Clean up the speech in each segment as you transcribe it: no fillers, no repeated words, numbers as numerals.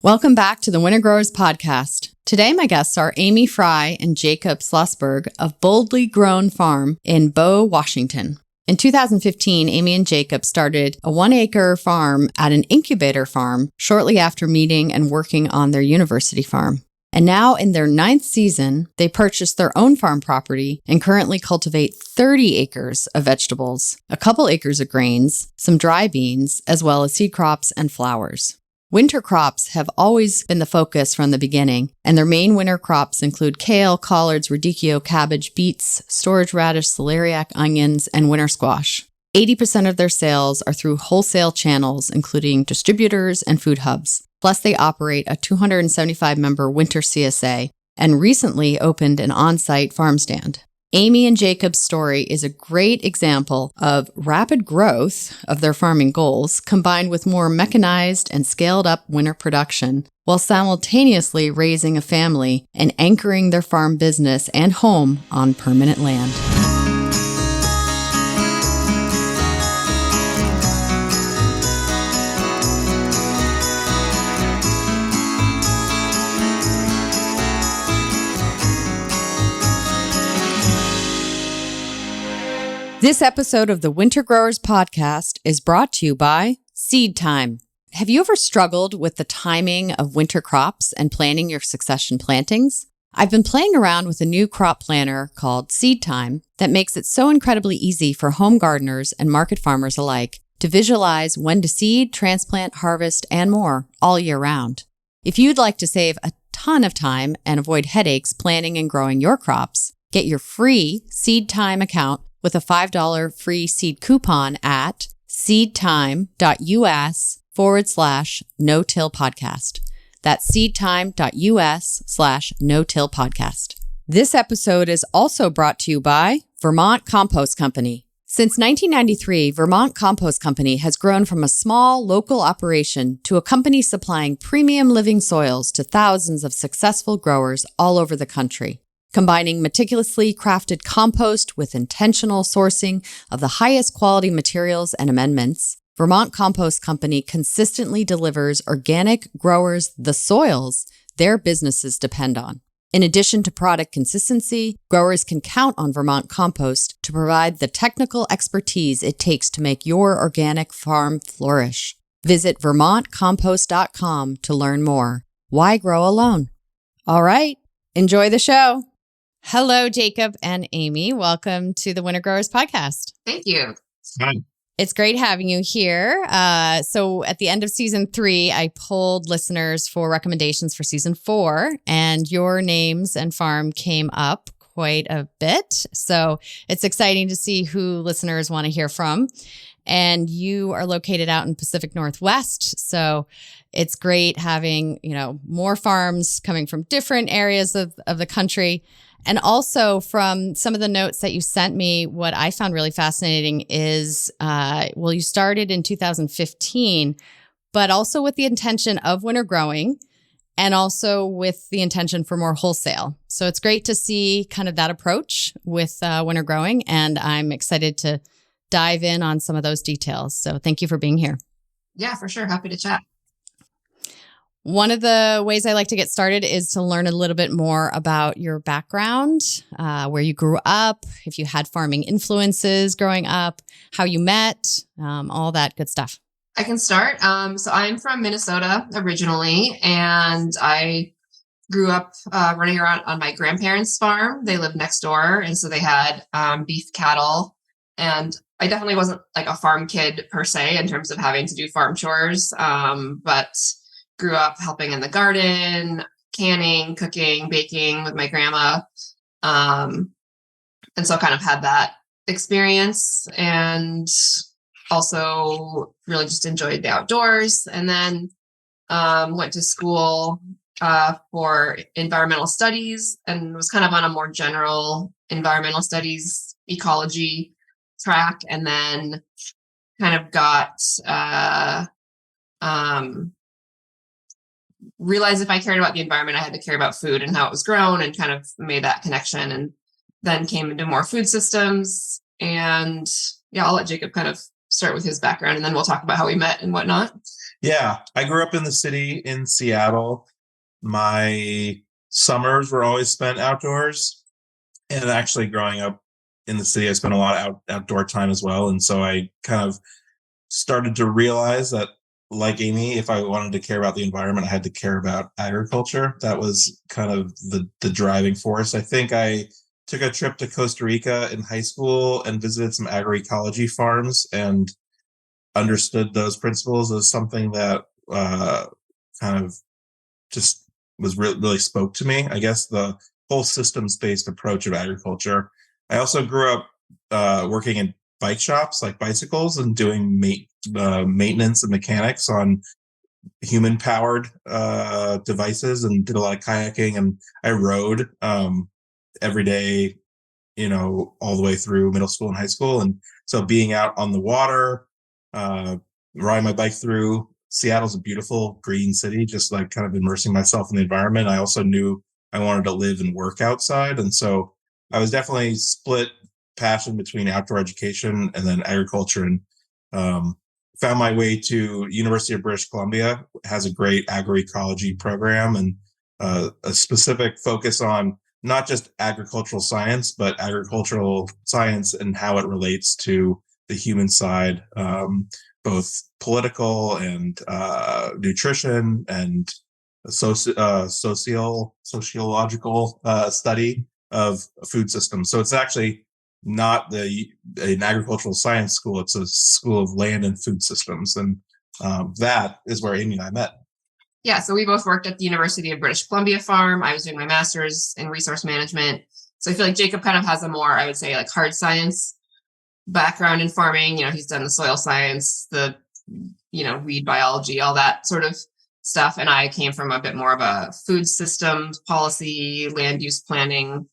Welcome back to the Winter Growers Podcast. Today, my guests are Amy Frye and Jacob Slosberg of Boldly Grown Farm in Bow, Washington. In 2015, Amy and Jacob started a one-acre farm at an incubator farm shortly after meeting and working on their university farm. And now in their 9th season, they purchased their own farm property and currently cultivate 30 acres of vegetables, a couple acres of grains, some dry beans, as well as seed crops and flowers. Winter crops have always been the focus from the beginning, and their main winter crops include kale, collards, radicchio, cabbage, beets, storage radish, celeriac, onions, and winter squash. 80% of their sales are through wholesale channels, including distributors and food hubs. Plus, they operate a 275-member winter CSA and recently opened an on-site farmstand. Amy and Jacob's story is a great example of rapid growth of their farming goals combined with more mechanized and scaled up winter production while simultaneously raising a family and anchoring their farm business and home on permanent land. This episode of the Winter Growers Podcast is brought to you by Seed Time. Have you ever struggled with the timing of winter crops and planning your succession plantings? I've been playing around with a new crop planner called Seed Time that makes it so incredibly easy for home gardeners and market farmers alike to visualize when to seed, transplant, harvest, and more all year round. If you'd like to save a ton of time and avoid headaches planning and growing your crops, get your free Seed Time account with a $5 free seed coupon at seedtime.us/no-till podcast. That's seedtime.us/no-till podcast. This episode is also brought to you by Vermont Compost Company. Since 1993, Vermont Compost Company has grown from a small local operation to a company supplying premium living soils to thousands of successful growers all over the country. Combining meticulously crafted compost with intentional sourcing of the highest quality materials and amendments, Vermont Compost Company consistently delivers organic growers the soils their businesses depend on. In addition to product consistency, growers can count on Vermont Compost to provide the technical expertise it takes to make your organic farm flourish. Visit vermontcompost.com to learn more. Why grow alone? All right, enjoy the show. Hello, Jacob and Amy. Welcome to the Winter Growers Podcast. Thank you. Hi. It's great having you here. So at the end of season 3, I polled listeners for recommendations for season 4, and your names and farm came up quite a bit. So it's exciting to see who listeners want to hear from. And you are located out in Pacific Northwest. So it's great having, more farms coming from different areas of the country. And also from some of the notes that you sent me, what I found really fascinating is, you started in 2015, but also with the intention of winter growing and also with the intention for more wholesale. So it's great to see kind of that approach with winter growing, and I'm excited to dive in on some of those details. So thank you for being here. Yeah, for sure. Happy to chat. One of the ways I like to get started is to learn a little bit more about your background, where you grew up, if you had farming influences growing up, how you met, all that good stuff. I can start. So I'm from Minnesota originally, and I grew up running around on my grandparents' farm. They lived next door, and so they had beef cattle. And I definitely wasn't like a farm kid per se in terms of having to do farm chores, but grew up helping in the garden, canning, cooking, baking with my grandma. And so kind of had that experience and also really just enjoyed the outdoors. And then went to school for environmental studies and was kind of on a more general environmental studies, ecology track. And then kind of got realized if I cared about the environment, I had to care about food and how it was grown, and kind of made that connection, and then came into more food systems. And yeah, I'll let Jacob kind of start with his background, and then we'll talk about how we met and whatnot. Yeah, I grew up in the city in Seattle. My summers were always spent outdoors. And actually, growing up in the city, I spent a lot of outdoor time as well. And so I kind of started to realize that, like Amy, if I wanted to care about the environment, I had to care about agriculture. That was kind of the driving force. I think I took a trip to Costa Rica in high school and visited some agroecology farms and understood those principles as something that kind of just was really spoke to me. I guess the whole systems-based approach of agriculture. I also grew up working in bike shops, like bicycles, and doing maintenance and mechanics on human-powered devices, and did a lot of kayaking. And I rode every day, all the way through middle school and high school. And so being out on the water, riding my bike through Seattle's a beautiful green city, just like kind of immersing myself in the environment. I also knew I wanted to live and work outside. And so I was definitely split passion between outdoor education and then agriculture, and found my way to University of British Columbia. It has a great agroecology program, and a specific focus on not just agricultural science, but agricultural science and how it relates to the human side, both political and nutrition and sociological study of food systems. So it's actually not an agricultural science school; it's a school of land and food systems, and that is where Amy and I met. Yeah, so we both worked at the University of British Columbia farm. I was doing my master's in resource management. So I feel like Jacob kind of has a more, I would say, like hard science background in farming. He's done the soil science, the weed biology, all that sort of stuff. And I came from a bit more of a food systems policy, land use planning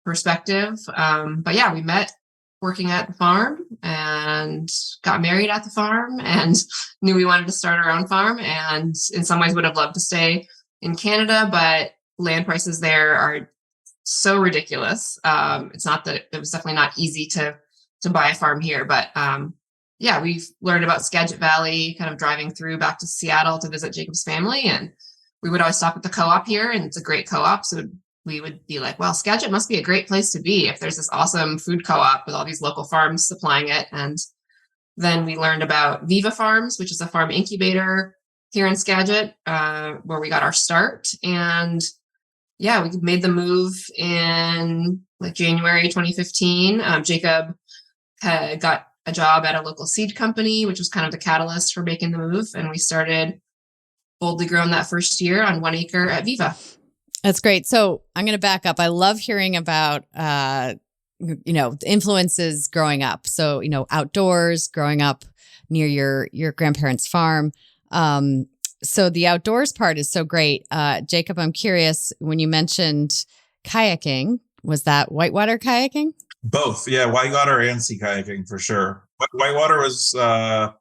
perspective. But yeah, we met working at the farm and got married at the farm and knew we wanted to start our own farm, and in some ways would have loved to stay in Canada, but land prices there are so ridiculous. It's not that it was definitely not easy to buy a farm here, but yeah, we've learned about Skagit Valley, kind of driving through back to Seattle to visit Jacob's family. And we would always stop at the co-op here, and it's a great co-op. So we would be like, well, Skagit must be a great place to be if there's this awesome food co-op with all these local farms supplying it. And then we learned about Viva Farms, which is a farm incubator here in Skagit, where we got our start. And yeah, we made the move in like January 2015. Jacob had got a job at a local seed company, which was kind of the catalyst for making the move. And we started Boldly Grown that first year on 1 acre at Viva. That's great. So I'm going to back up. I love hearing about, influences growing up. So, outdoors, growing up near your grandparents' farm. So the outdoors part is so great. Jacob, I'm curious, when you mentioned kayaking, was that whitewater kayaking? Both. Yeah. Whitewater and sea kayaking for sure. But whitewater was, I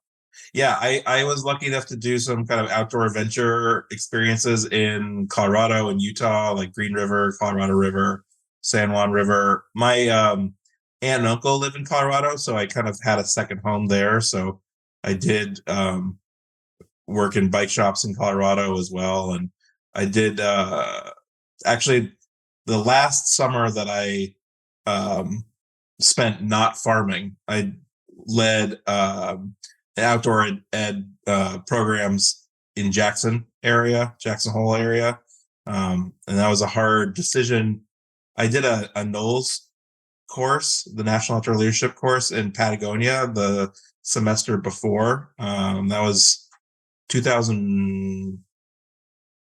was lucky enough to do some kind of outdoor adventure experiences in Colorado and Utah, like Green River, Colorado River, San Juan River. My aunt and uncle live in Colorado, so I kind of had a second home there. So I did work in bike shops in Colorado as well. And I did actually the last summer that I spent not farming, I led outdoor ed programs in Jackson Hole area. And that was a hard decision. I did a NOLS course, the National Outdoor Leadership course in Patagonia the semester before. That was 2000.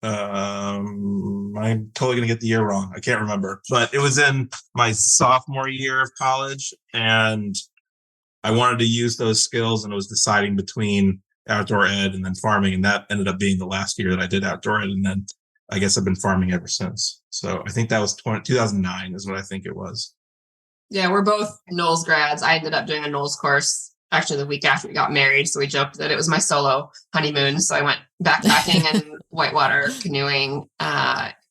I'm totally going to get the year wrong. I can't remember, but it was in my sophomore year of college, and I wanted to use those skills, and I was deciding between outdoor ed and then farming. And that ended up being the last year that I did outdoor ed. And then I guess I've been farming ever since. So I think that was 2009 is what I think it was. Yeah, we're both NOLS grads. I ended up doing a NOLS course actually the week after we got married. So we joked that it was my solo honeymoon. So I went backpacking and whitewater canoing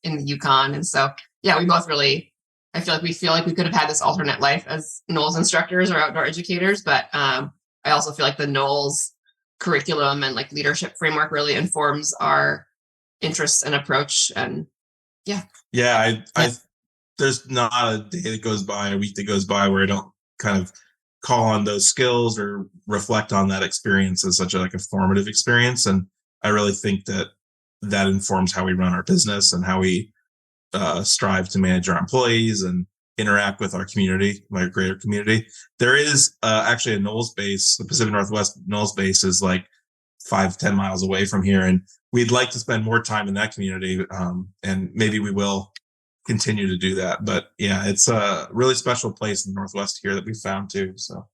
in the Yukon. And so, yeah, we both really, I feel like we could have had this alternate life as NOLS instructors or outdoor educators. But I also feel like the NOLS curriculum and like leadership framework really informs our interests and approach. And I there's not a day that goes by, a week that goes by where I don't kind of call on those skills or reflect on that experience as such a formative experience. And I really think that informs how we run our business and how we strive to manage our employees and interact with our community, my greater community. There is actually a Knowles base. The Pacific Northwest Knowles base is like 5-10 miles away from here. And we'd like to spend more time in that community. And maybe we will continue to do that. But yeah, it's a really special place in the Northwest here that we found too. So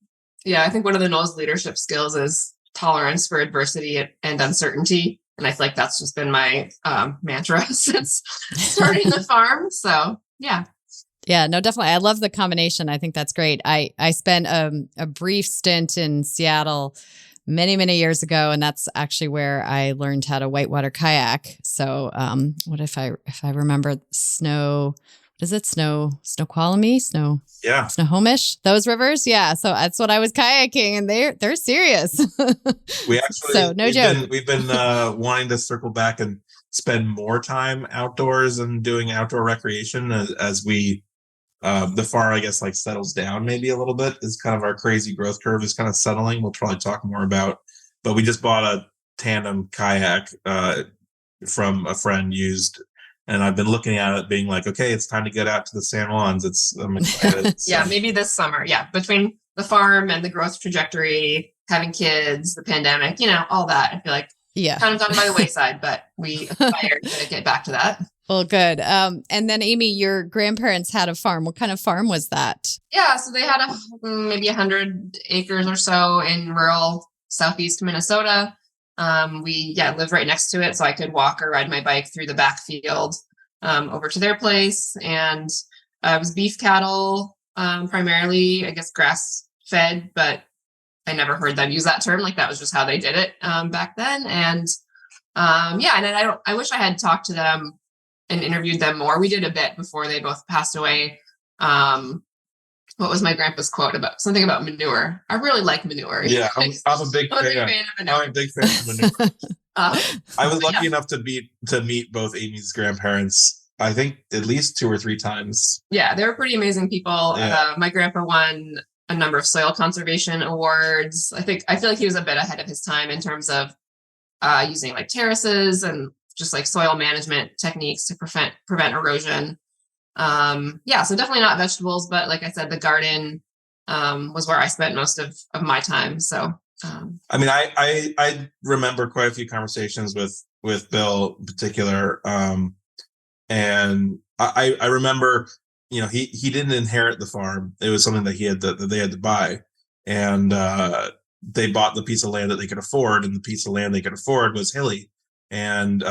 yeah, I think one of the Knowles leadership skills is tolerance for adversity and uncertainty. And I feel like that's just been my mantra since starting the farm. So yeah. Yeah, no, definitely. I love the combination. I think that's great. I spent a brief stint in Seattle many years ago, and that's actually where I learned how to whitewater kayak. So, what if I remember Snoqualmie, Snohomish, those rivers? Yeah, so that's what I was kayaking, and they're serious. We actually, so no joke. We've been wanting to circle back and spend more time outdoors and doing outdoor recreation as we. The farm, I guess, like settles down maybe a little bit. Is kind of our crazy growth curve is kind of settling. We'll probably talk more about, but we just bought a tandem kayak from a friend used, and I've been looking at it being like, okay, it's time to get out to the San Juans. I'm excited. Yeah, maybe this summer. Yeah, between the farm and the growth trajectory, having kids, the pandemic, all that. I feel like kind of gone by the wayside, but we aspire to get back to that. Well, good. And then Amy, your grandparents had a farm. What kind of farm was that? Yeah, so they had maybe 100 acres or so in rural southeast Minnesota. We lived right next to it, so I could walk or ride my bike through the backfield over to their place. And it was beef cattle, primarily, I guess, grass fed, but I never heard them use that term. Like that was just how they did it back then. And and I wish I had talked to them and interviewed them more. We did a bit before they both passed away. What was my grandpa's quote about? Something about manure. I really like manure. Yeah, I'm a big fan. I'm a big fan of manure. I was lucky enough to meet both Amy's grandparents, I think at least 2 or 3 times. Yeah, they were pretty amazing people. Yeah. My grandpa won a number of soil conservation awards. I feel like he was a bit ahead of his time in terms of using like terraces and just like soil management techniques to prevent erosion. So definitely not vegetables, but like I said, the garden was where I spent most of my time. So, I mean, I remember quite a few conversations with Bill in particular. And I remember, he didn't inherit the farm. It was something that they had to buy. And they bought the piece of land that they could afford, and the piece of land they could afford was hilly. And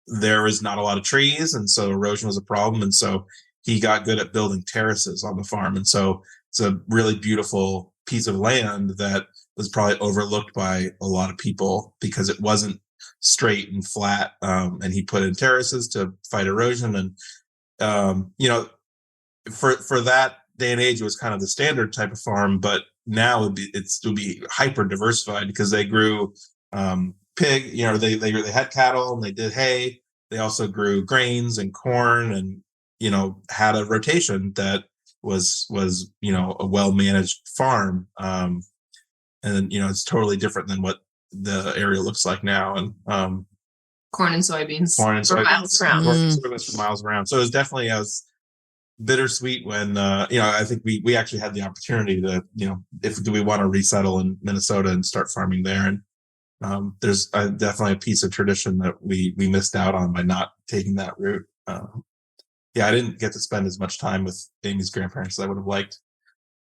there was not a lot of trees, and so erosion was a problem. And so he got good at building terraces on the farm. And so it's a really beautiful piece of land that was probably overlooked by a lot of people because it wasn't straight and flat. And he put in terraces to fight erosion. And for that day and age, it was kind of the standard type of farm. But now it would be hyper diversified because they grew pig, they had cattle and they did hay. They also grew grains and corn and, had a rotation that was, a well-managed farm. And it's totally different than what the area looks like now. And corn and soybeans for miles around. Mm. For miles around. So it was definitely bittersweet when, I think we actually had the opportunity to, do we want to resettle in Minnesota and start farming there? And there's definitely a piece of tradition that we missed out on by not taking that route. I didn't get to spend as much time with Amy's grandparents as I would have liked.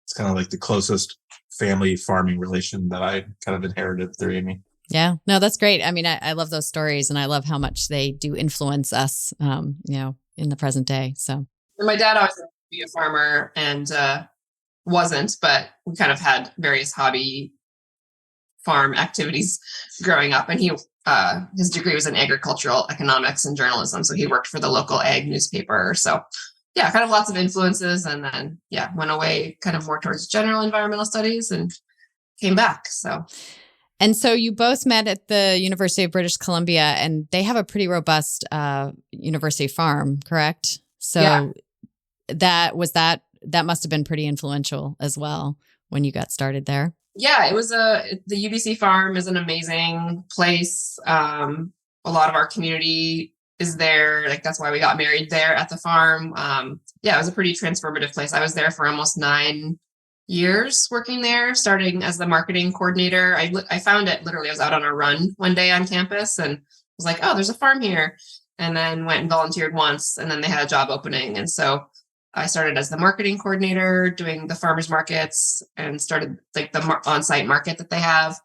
It's kind of like the closest family farming relation that I kind of inherited through Amy. Yeah, no, that's great. I mean, I love those stories, and I love how much they do influence us, in the present day. So my dad always wanted to be a farmer and wasn't, but we kind of had various hobby farm activities growing up. And his degree was in agricultural economics and journalism. So he worked for the local ag newspaper. So yeah, kind of lots of influences. And then, went away kind of more towards general environmental studies and came back. So. And so you both met at the University of British Columbia, and they have a pretty robust university farm, correct? So Yeah. that must have been pretty influential as well when you got started there. Yeah, it was the UBC farm is an amazing place. A lot of our community is there. Like that's why we got married there at the farm. Yeah, it was a pretty transformative place. I was there for almost 9 years working there, starting as the marketing coordinator. I found it literally. I was out on a run one day on campus and was like, oh, there's a farm here. And then went and volunteered once, and then they had a job opening. And so I started as the marketing coordinator doing the farmers markets and started like the on-site market that they have,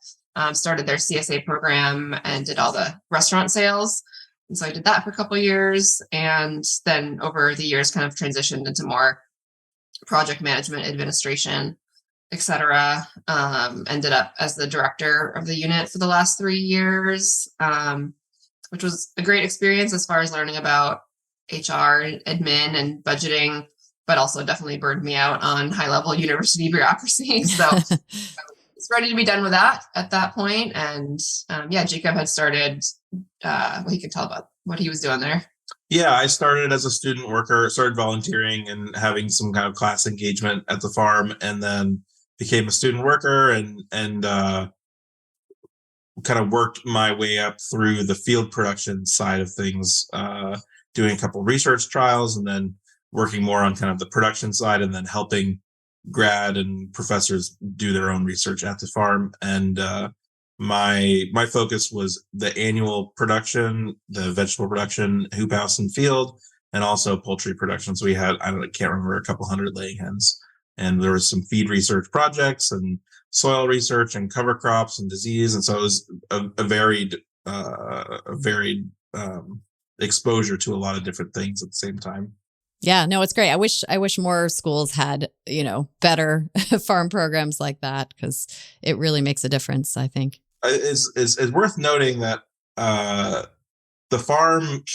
started their CSA program and did all the restaurant sales. And so I did that for a couple of years. And then over the years kind of transitioned into more project management, administration, et cetera. Ended up as the director of the unit for the last 3 years, which was a great experience as far as learning about HR, admin, and budgeting, but also definitely burned me out on high-level university bureaucracy. So I was ready to be done with that at that point. And Jacob had started, he could tell about what he was doing there. Yeah, I started as a student worker, started volunteering and having some kind of class engagement at the farm, and then became a student worker and kind of worked my way up through the field production side of things, doing a couple of research trials and then working more on kind of the production side and then helping grad and professors do their own research at the farm. And my focus was the annual production, the vegetable production, hoop house and field, and also poultry production. So we had, I can't remember, a couple hundred laying hens. And there was some feed research projects and soil research and cover crops and disease. And so it was a varied exposure to a lot of different things at the same time. Yeah, no, it's great. I wish more schools had, better farm programs like that, because it really makes a difference, I think. It's worth noting that the farm,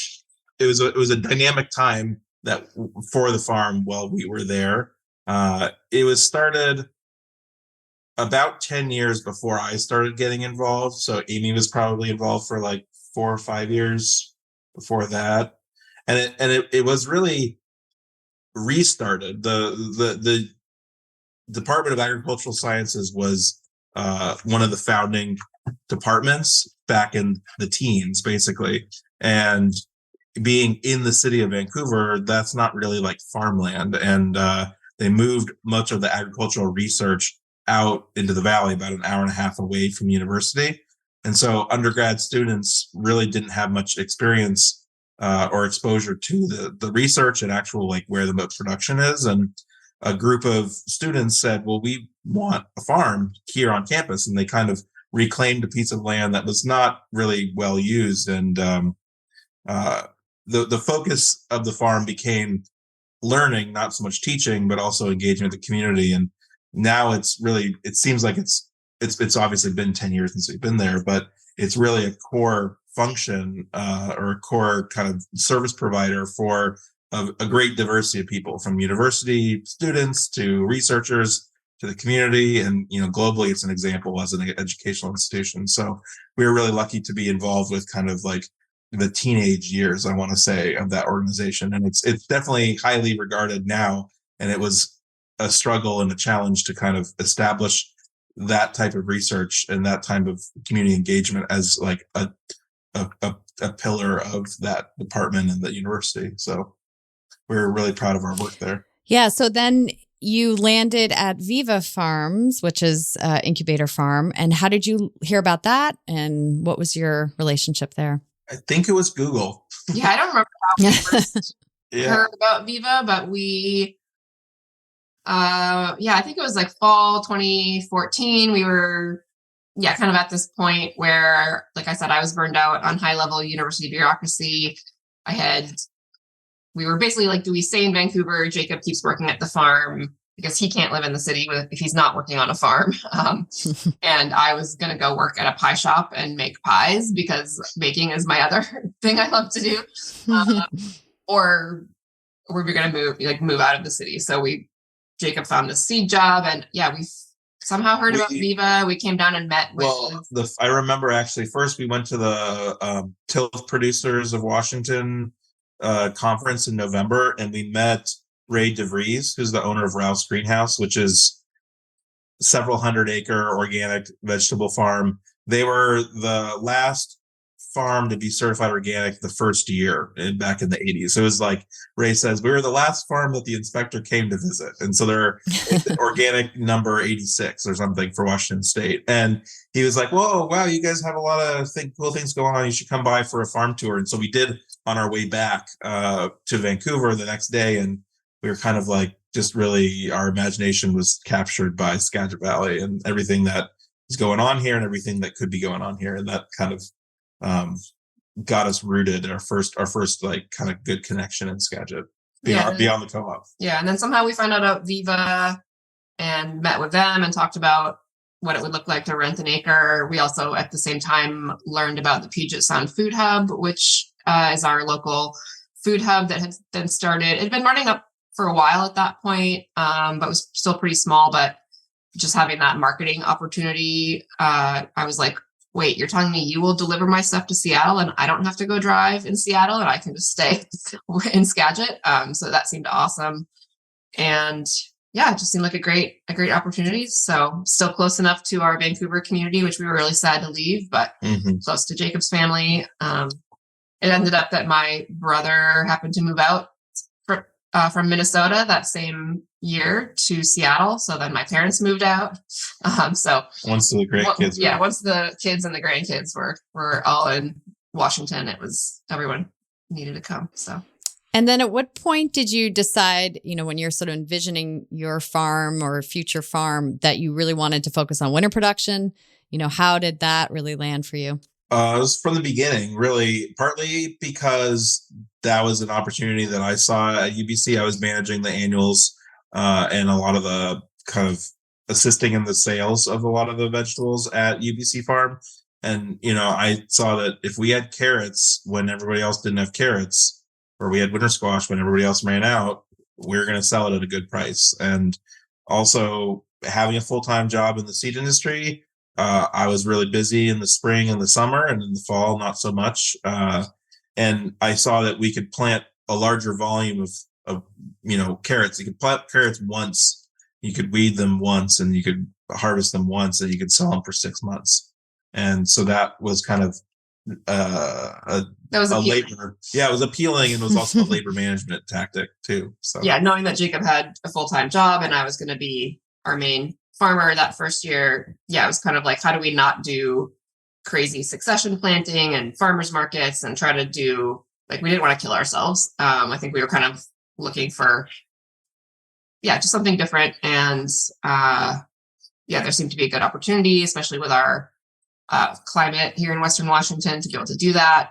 it was a dynamic time that for the farm while we were there. It was started about 10 years before I started getting involved. So Amy was probably involved for like 4 or 5 years before that. And it was really restarted. The Department of Agricultural Sciences was one of the founding departments back in the teens, basically. And being in the city of Vancouver, that's not really like farmland. And they moved much of the agricultural research out into the valley, about an hour and a half away from university. And so undergrad students really didn't have much experience or exposure to the research and actual like where the production is. And a group of students said, well, we want a farm here on campus. And they kind of reclaimed a piece of land that was not really well used. And the focus of the farm became learning, not so much teaching, but also engaging with the community. And now it seems like it's obviously been 10 years since we've been there, but it's really a core function or a core kind of service provider for a great diversity of people, from university students to researchers to the community. And, globally, it's an example as an educational institution. So we were really lucky to be involved with kind of like the teenage years, I want to say, of that organization. And it's definitely highly regarded now. And it was a struggle and a challenge to kind of establish that type of research and that type of community engagement as like a pillar of that department and the university. So we're really proud of our work there. Yeah. So then you landed at Viva Farms, which is incubator farm. And how did you hear about that? And what was your relationship there? I think it was Google. Yeah, I don't remember how we first heard about Viva, but we, I think it was like fall 2014. We were, kind of at this point where, like I said, I was burned out on high level university bureaucracy. We were basically like, do we stay in Vancouver? Jacob keeps working at the farm because he can't live in the city if he's not working on a farm. And I was going to go work at a pie shop and make pies because baking is my other thing I love to do. Or we were going to move out of the city. So Jacob found this seed job, and we somehow heard about Viva. We came down and met with. Well, I remember actually first we went to the Tilth Producers of Washington conference in November, and we met Ray DeVries, who's the owner of Ralph's Greenhouse, which is several 100-acre organic vegetable farm. They were the last farm to be certified organic the first year back in the 80s. So it was like Ray says, we were the last farm that the inspector came to visit. And so they're organic number 86 or something for Washington State. And he was like, whoa, wow, you guys have a lot of cool things going on. You should come by for a farm tour. And so we did on our way back to Vancouver the next day. And we were kind of like, just really, our imagination was captured by Skagit Valley and everything that is going on here and everything that could be going on here. And that kind of got us rooted, our first like kind of good connection in Skagit beyond the co-op. Yeah. And then somehow we found out about Viva and met with them and talked about what it would look like to rent an acre. We also at the same time learned about the Puget Sound Food Hub, which is our local food hub that had then started. It had been running up for a while at that point, but was still pretty small. But just having that marketing opportunity, I was like, wait, you're telling me you will deliver my stuff to Seattle and I don't have to go drive in Seattle and I can just stay in Skagit. So that seemed awesome. And yeah, it just seemed like a great opportunity. So still close enough to our Vancouver community, which we were really sad to leave, but close to Jacob's family. It ended up that my brother happened to move out from Minnesota that same year to Seattle. So then my parents moved out. So once the grandkids, once the kids and the grandkids were all in Washington, it was everyone needed to come. So. And then at what point did you decide, when you're sort of envisioning your farm or future farm, that you really wanted to focus on winter production? How did that really land for you? It was from the beginning, really, partly because that was an opportunity that I saw at UBC. I was managing the annuals and a lot of the kind of assisting in the sales of a lot of the vegetables at UBC Farm. And, I saw that if we had carrots when everybody else didn't have carrots, or we had winter squash when everybody else ran out, we were going to sell it at a good price. And also having a full-time job in the seed industry, I was really busy in the spring and the summer, and in the fall, not so much. And I saw that we could plant a larger volume of carrots. You could plant carrots once, you could weed them once, and you could harvest them once, and you could sell them for 6 months. And so that was kind of a labor. Yeah, it was appealing, and it was also a labor management tactic too. So yeah, knowing that Jacob had a full-time job and I was going to be our main farmer that first year, it was kind of like, how do we not do crazy succession planting and farmers markets and try to do, like, we didn't want to kill ourselves. I think we were kind of looking for, just something different. And there seemed to be a good opportunity, especially with our climate here in Western Washington, to be able to do that.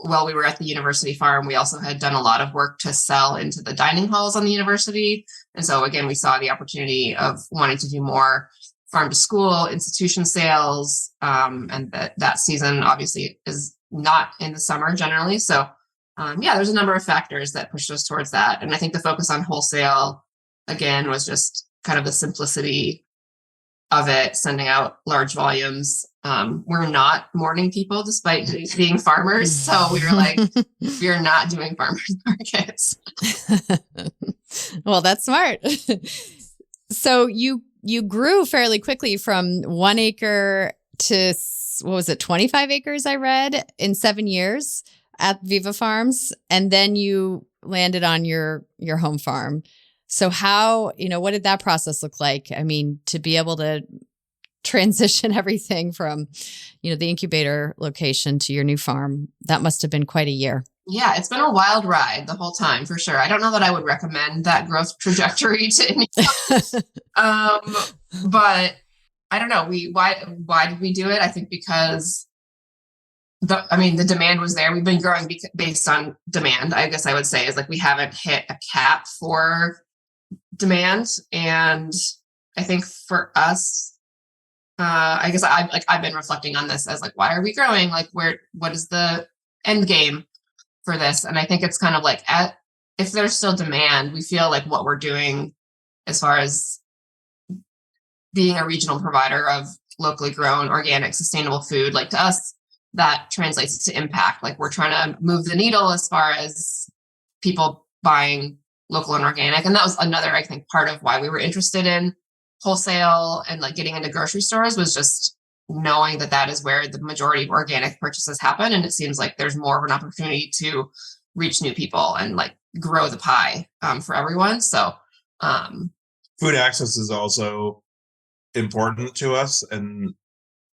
While we were at the university farm, we also had done a lot of work to sell into the dining halls on the university. And so again, we saw the opportunity of wanting to do more farm to school institution sales. And that season obviously is not in the summer generally. So there's a number of factors that pushed us towards that. And I think the focus on wholesale, again, was just kind of the simplicity of it, sending out large volumes. We're not morning people despite being farmers. So we were like, we are not doing farmers markets. Well, that's smart. So you grew fairly quickly from 1 acre to, 25 acres, I read, in 7 years at Viva Farms. And then you landed on your home farm. So how, what did that process look like? I mean, to be able to transition everything from, the incubator location to your new farm, that must have been quite a year. Yeah, it's been a wild ride the whole time, for sure. I don't know that I would recommend that growth trajectory to anyone. But I don't know. Why did we do it? I think because the demand was there. We've been growing based on demand. I guess I would say is like, we haven't hit a cap for demand. And I think for us, I guess I've been reflecting on this as like, why are we growing? Like, what is the end game for this? And I think it's kind of like, if there's still demand, we feel like what we're doing as far as being a regional provider of locally grown, organic, sustainable food, like to us, that translates to impact. Like we're trying to move the needle as far as people buying local and organic. And that was another, I think, part of why we were interested in wholesale and like getting into grocery stores, was just knowing that that is where the majority of organic purchases happen. And it seems like there's more of an opportunity to reach new people and like grow the pie for everyone. So food access is also important to us. And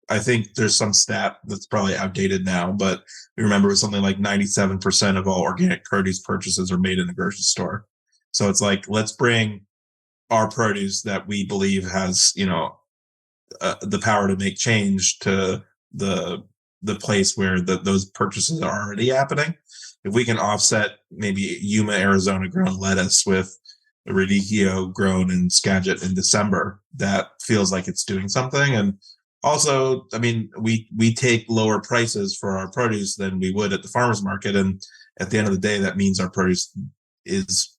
I think there's some stat that's probably outdated now, but we remember it was something like 97% of all organic produce purchases are made in a grocery store. So it's like, let's bring our produce that we believe has, the power to make change to the place where those purchases are already happening. If we can offset maybe Yuma, Arizona grown lettuce with a radicchio grown in Skagit in December, that feels like it's doing something. And also, I mean, we take lower prices for our produce than we would at the farmer's market. And at the end of the day, that means our produce is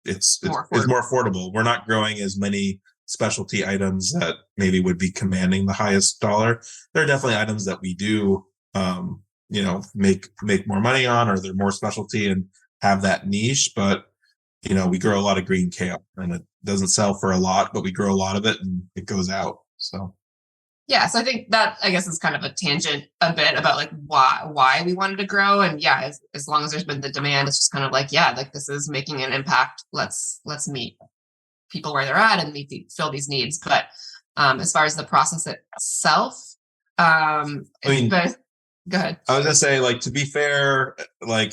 it's more affordable. We're not growing as many specialty items that maybe would be commanding the highest dollar. There are definitely items that we do, make more money on, or they're more specialty and have that niche. But, we grow a lot of green kale and it doesn't sell for a lot, but we grow a lot of it and it goes out. So. Yeah. So I think that, I guess, is kind of a tangent a bit about like why we wanted to grow. And yeah, as long as there's been the demand, it's just kind of like, yeah, like this is making an impact. Let's meet people where they're at and fill these needs. But as far as the process itself, go ahead. I was gonna say, like, to be fair, like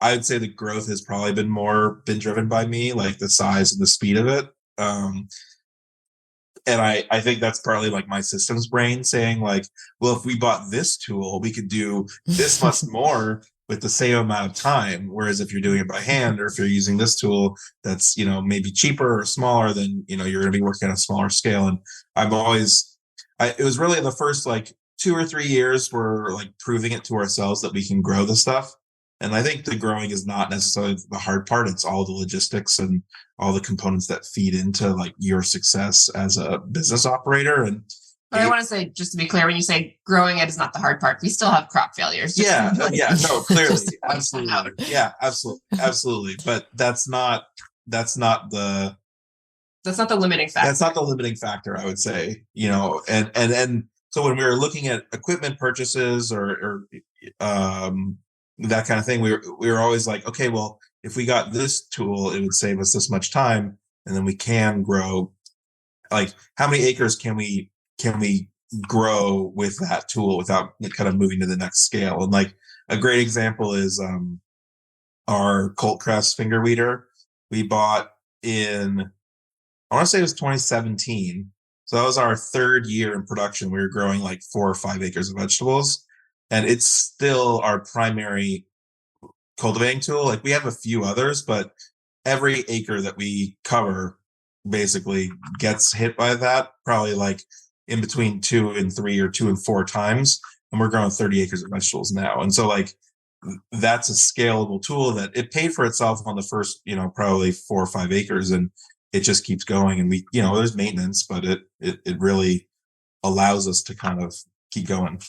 I would say the growth has probably been driven by me, like the size and the speed of it. And I think that's partly like my systems brain saying like, well, if we bought this tool, we could do this much more with the same amount of time. Whereas if you're doing it by hand, or if you're using this tool that's, maybe cheaper or smaller, then, you're going to be working on a smaller scale. And it was really the first like 2 or 3 years we're like proving it to ourselves that we can grow the stuff. And I think the growing is not necessarily the hard part. It's all the logistics and all the components that feed into like your success as a business operator. But I want to say, just to be clear, when you say growing it is not the hard part, we still have crop failures. No, clearly. Absolutely. Yeah, absolutely. But that's not the limiting factor. That's not the limiting factor, I would say, and so when we were looking at equipment purchases or that kind of thing, we were always like, okay, well, if we got this tool, it would save us this much time, and then we can grow. Like, how many acres can we grow with that tool without kind of moving to the next scale? And like a great example is our Colt Crest finger weeder we bought in, I want to say it was 2017. So that was our 3rd year in production. We were growing like 4 or 5 acres of vegetables. And it's still our primary cultivating tool. Like we have a few others, but every acre that we cover basically gets hit by that, probably like in between 2 and 3 or 2 and 4 times. And we're growing 30 acres of vegetables now. And so like, that's a scalable tool that it paid for itself on the first, probably 4 or 5 acres. And it just keeps going. And we, there's maintenance, but it really allows us to kind of keep going.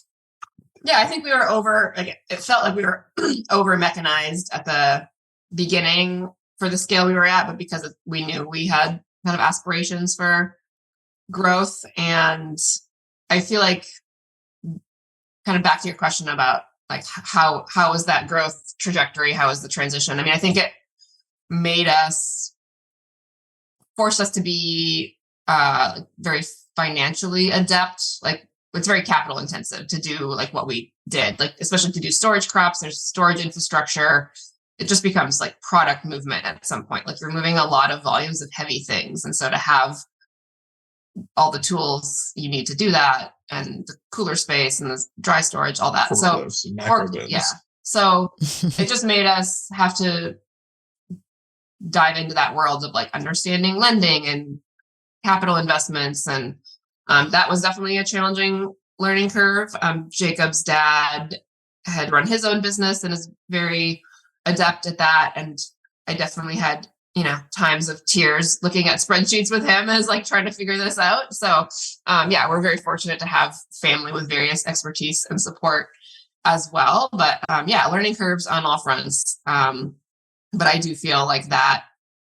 Yeah, I think we were it felt like we were over mechanized at the beginning for the scale we were at, but because we knew we had kind of aspirations for growth. And I feel like, kind of back to your question about like, how was that growth trajectory? How was the transition? I mean, I think it forced us to be very financially adept. Like, it's very capital intensive to do like what we did, like especially to do storage crops. There's storage infrastructure. It just becomes like product movement at some point. Like you're moving a lot of volumes of heavy things. And so to have all the tools you need to do that, and the cooler space and the dry storage, all that. So it just made us have to dive into that world of like understanding lending and capital investments. And that was definitely a challenging learning curve. Jacob's dad had run his own business and is very adept at that. And I definitely had, times of tears looking at spreadsheets with him as like trying to figure this out. So we're very fortunate to have family with various expertise and support as well. But learning curves on all fronts. But I do feel like that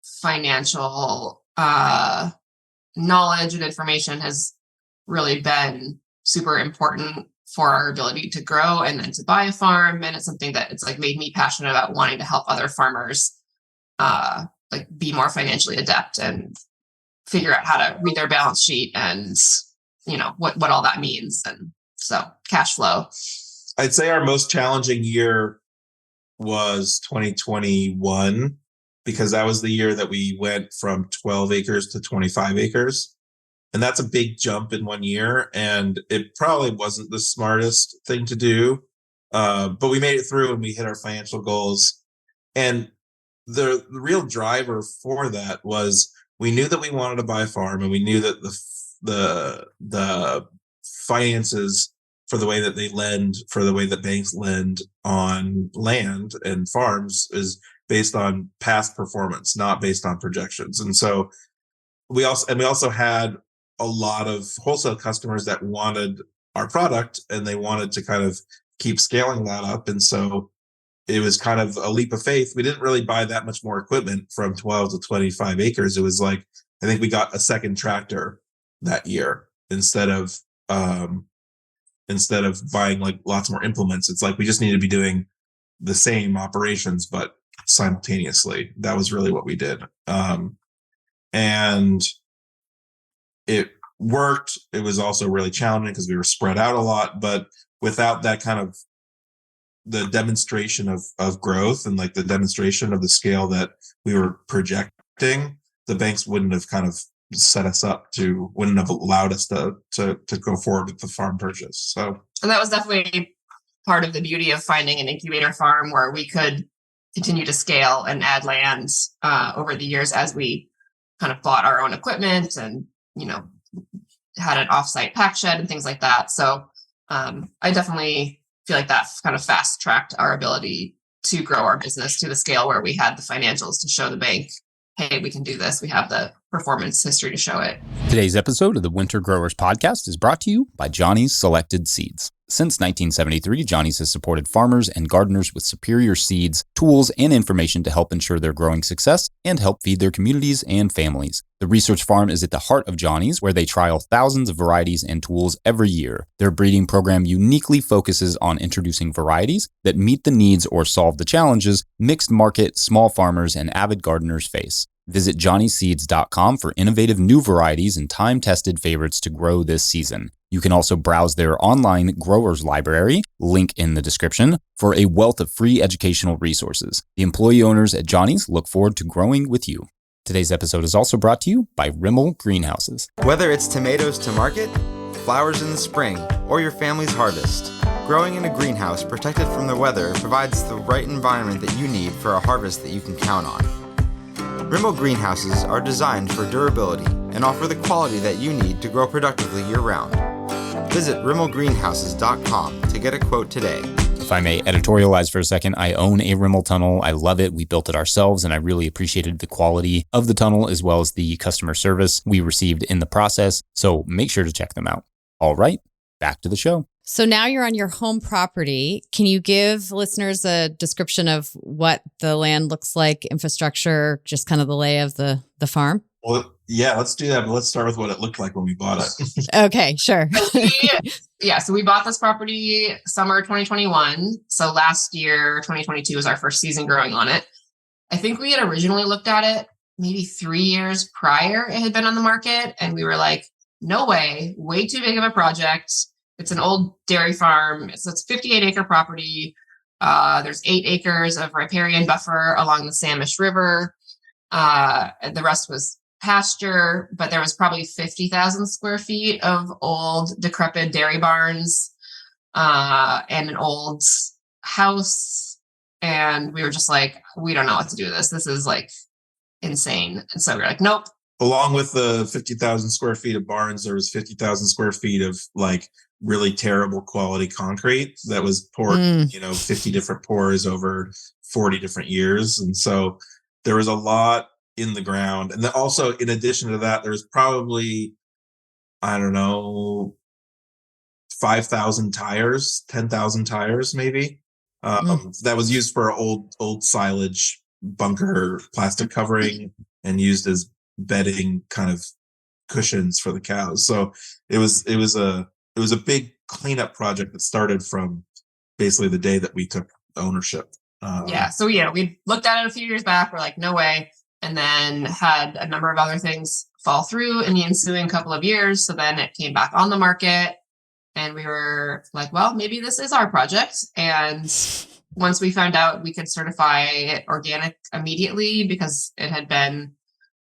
financial knowledge and information has really been super important for our ability to grow and then to buy a farm. And it's something that it's like made me passionate about wanting to help other farmers like be more financially adept and figure out how to read their balance sheet and what all that means. And so cash flow. I'd say our most challenging year was 2021, because that was the year that we went from 12 acres to 25 acres. And that's a big jump in 1 year. And it probably wasn't the smartest thing to do. But we made it through and we hit our financial goals. And the real driver for that was we knew that we wanted to buy a farm, and we knew that the finances for the way that they lend, for the way that banks lend on land and farms is based on past performance, not based on projections. And so we also had a lot of wholesale customers that wanted our product, and they wanted to kind of keep scaling that up. And so it was kind of a leap of faith. We didn't really buy that much more equipment from 12 to 25 acres. It was like, I think we got a second tractor that year instead of buying like lots more implements. It's like we just need to be doing the same operations, but simultaneously. That was really what we did. And it worked. It was also really challenging because we were spread out a lot, but without that kind of the demonstration of growth and like the demonstration of the scale that we were projecting, the banks wouldn't have kind of set us up wouldn't have allowed us to go forward with the farm purchase. So, and that was definitely part of the beauty of finding an incubator farm where we could continue to scale and add land over the years as we kind of bought our own equipment and, had an offsite pack shed and things like that. So I definitely feel like that kind of fast tracked our ability to grow our business to the scale where we had the financials to show the bank, hey, we can do this. We have the performance history to show it. Today's episode of the Winter Growers Podcast is brought to you by Johnny's Selected Seeds. Since 1973, Johnny's has supported farmers and gardeners with superior seeds, tools, and information to help ensure their growing success and help feed their communities and families. The research farm is at the heart of Johnny's, where they trial thousands of varieties and tools every year. Their breeding program uniquely focuses on introducing varieties that meet the needs or solve the challenges mixed market, small farmers, and avid gardeners face. Visit johnnyseeds.com for innovative new varieties and time-tested favorites to grow this season. You can also browse their online growers library, link in the description, for a wealth of free educational resources. The employee owners at Johnny's look forward to growing with you. Today's episode is also brought to you by Rimmel Greenhouses. Whether it's tomatoes to market, flowers in the spring, or your family's harvest, growing in a greenhouse protected from the weather provides the right environment that you need for a harvest that you can count on. Rimmel Greenhouses are designed for durability and offer the quality that you need to grow productively year-round. Visit rimmelgreenhouses.com to get a quote today. If I may editorialize for a second, I own a Rimmel tunnel. I love it. We built it ourselves, and I really appreciated the quality of the tunnel as well as the customer service we received in the process. So make sure to check them out. All right, back to the show. So now you're on your home property. Can you give listeners a description of what the land looks like, infrastructure, just kind of the lay of the farm? Well, yeah, let's do that. But let's start with what it looked like when we bought it. Okay, sure. So we bought this property summer 2021. So last year, 2022 was our first season growing on it. I think we had originally looked at it maybe 3 years prior it had been on the market. And we were like, no way too big of a project. It's an old dairy farm. So it's a 58-acre property. There's 8 acres of riparian buffer along the Samish River. The rest was pasture, but there was probably 50,000 square feet of old decrepit dairy barns and an old house. And we were just like, we don't know what to do with this. This is like insane. And so we were like, nope. Along with the 50,000 square feet of barns, there was 50,000 square feet of like really terrible quality concrete that was poured, 50 different pours over 40 different years. And so there was a lot in the ground. And then also, in addition to that, there's probably, I don't know, 5,000 tires, 10,000 tires, maybe. That was used for old silage bunker plastic covering and used as bedding kind of cushions for the cows. So it was a big cleanup project that started from basically the day that we took ownership. So we looked at it a few years back. We're like, no way. And then had a number of other things fall through in the ensuing couple of years. So then it came back on the market and we were like, well, maybe this is our project. And once we found out we could certify it organic immediately because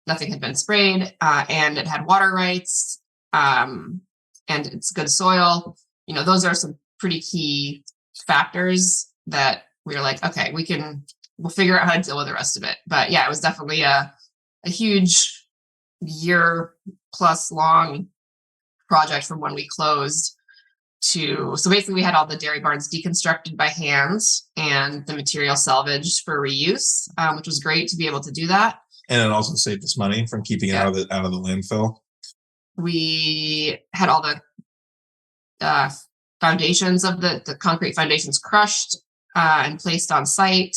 nothing had been sprayed, and it had water rights, and it's good soil. Those are some pretty key factors that we were like, okay, we'll figure out how to deal with the rest of it. But yeah, it was definitely a huge year plus long project from when we closed so basically we had all the dairy barns deconstructed by hand and the material salvaged for reuse, which was great to be able to do that. And it also saved us money from keeping it out of the landfill. We had all the foundations of the concrete foundations crushed and placed on site.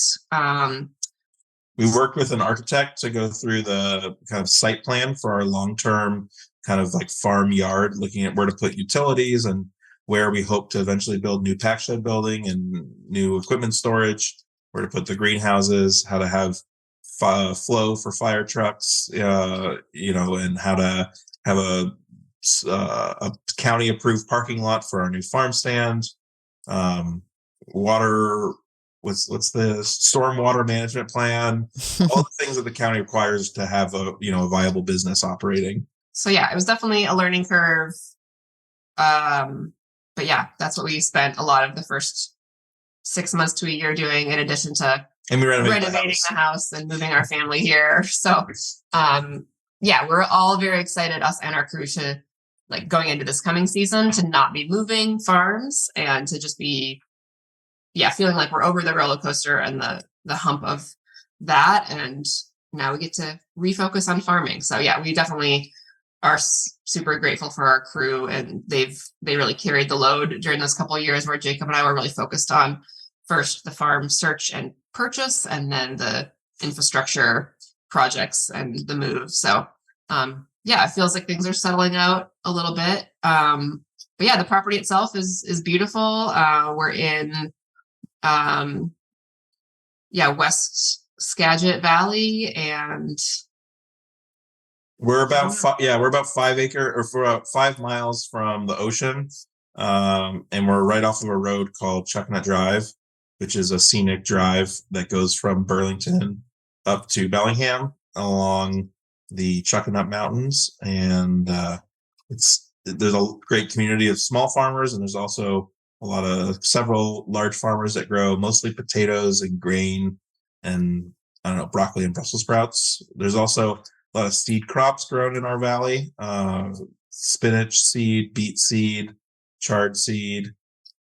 We worked with an architect to go through the kind of site plan for our long-term kind of like farm yard, looking at where to put utilities and where we hope to eventually build new pack shed building and new equipment storage, where to put the greenhouses, how to have flow for fire trucks, and how to have a county approved parking lot for our new farm stand, water, what's the stormwater management plan, all the things that the county requires to have a viable business operating. So yeah, it was definitely a learning curve. But yeah, that's what we spent a lot of the first 6 months to a year doing, in addition to renovating the house and moving our family here. So we're all very excited, us and our crew, to like going into this coming season to not be moving farms and to just be feeling like we're over the roller coaster and the hump of that, and now we get to refocus on farming. So yeah, we definitely are super grateful for our crew, and they really carried the load during those couple of years where Jacob and I were really focused on first the farm search and purchase, and then the infrastructure projects and the move. So it feels like things are settling out a little bit. But yeah, the property itself is beautiful. We're in West Skagit Valley, and we're about 5 acre, or for about 5 miles from the ocean, and we're right off of a road called Chucknut Drive, which is a scenic drive that goes from Burlington up to Bellingham along the Chucknut Mountains, and there's a great community of small farmers, and there's also several large farmers that grow mostly potatoes and grain and broccoli and Brussels sprouts. There's also a lot of seed crops grown in our valley: spinach seed, beet seed, chard seed,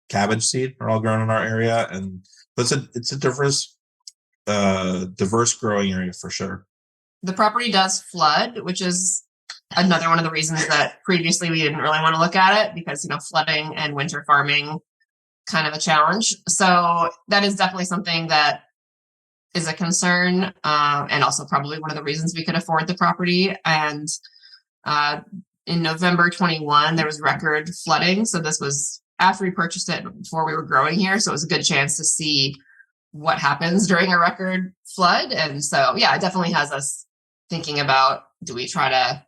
cabbage seed are all grown in our area, and it's a diverse growing area for sure. The property does flood, which is another one of the reasons that previously we didn't really want to look at it, because flooding and winter farming kind of a challenge. So that is definitely something that is a concern, and also probably one of the reasons we could afford the property. And in November 21, there was record flooding. So this was after we purchased it, before we were growing here. So it was a good chance to see what happens during a record flood. And so, yeah, it definitely has us thinking about, do we try to,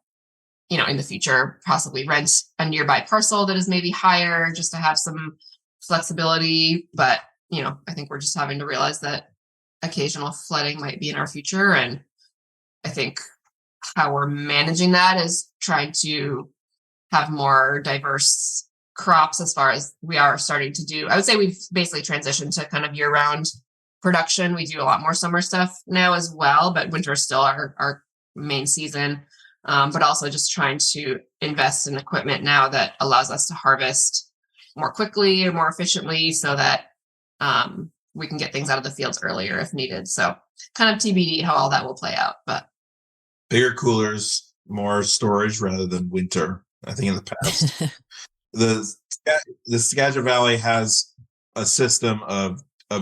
in the future, possibly rent a nearby parcel that is maybe higher just to have some flexibility. But, I think we're just having to realize that occasional flooding might be in our future. And I think how we're managing that is trying to have more diverse crops, as far as we are starting to do. I would say we've basically transitioned to kind of year-round production. We do a lot more summer stuff now as well, but winter is still our main season. But also just trying to invest in equipment now that allows us to harvest more quickly and more efficiently, so that we can get things out of the fields earlier if needed. So kind of TBD how all that will play out. But bigger coolers, more storage rather than winter. I think in the past, the Skagit Valley has a system of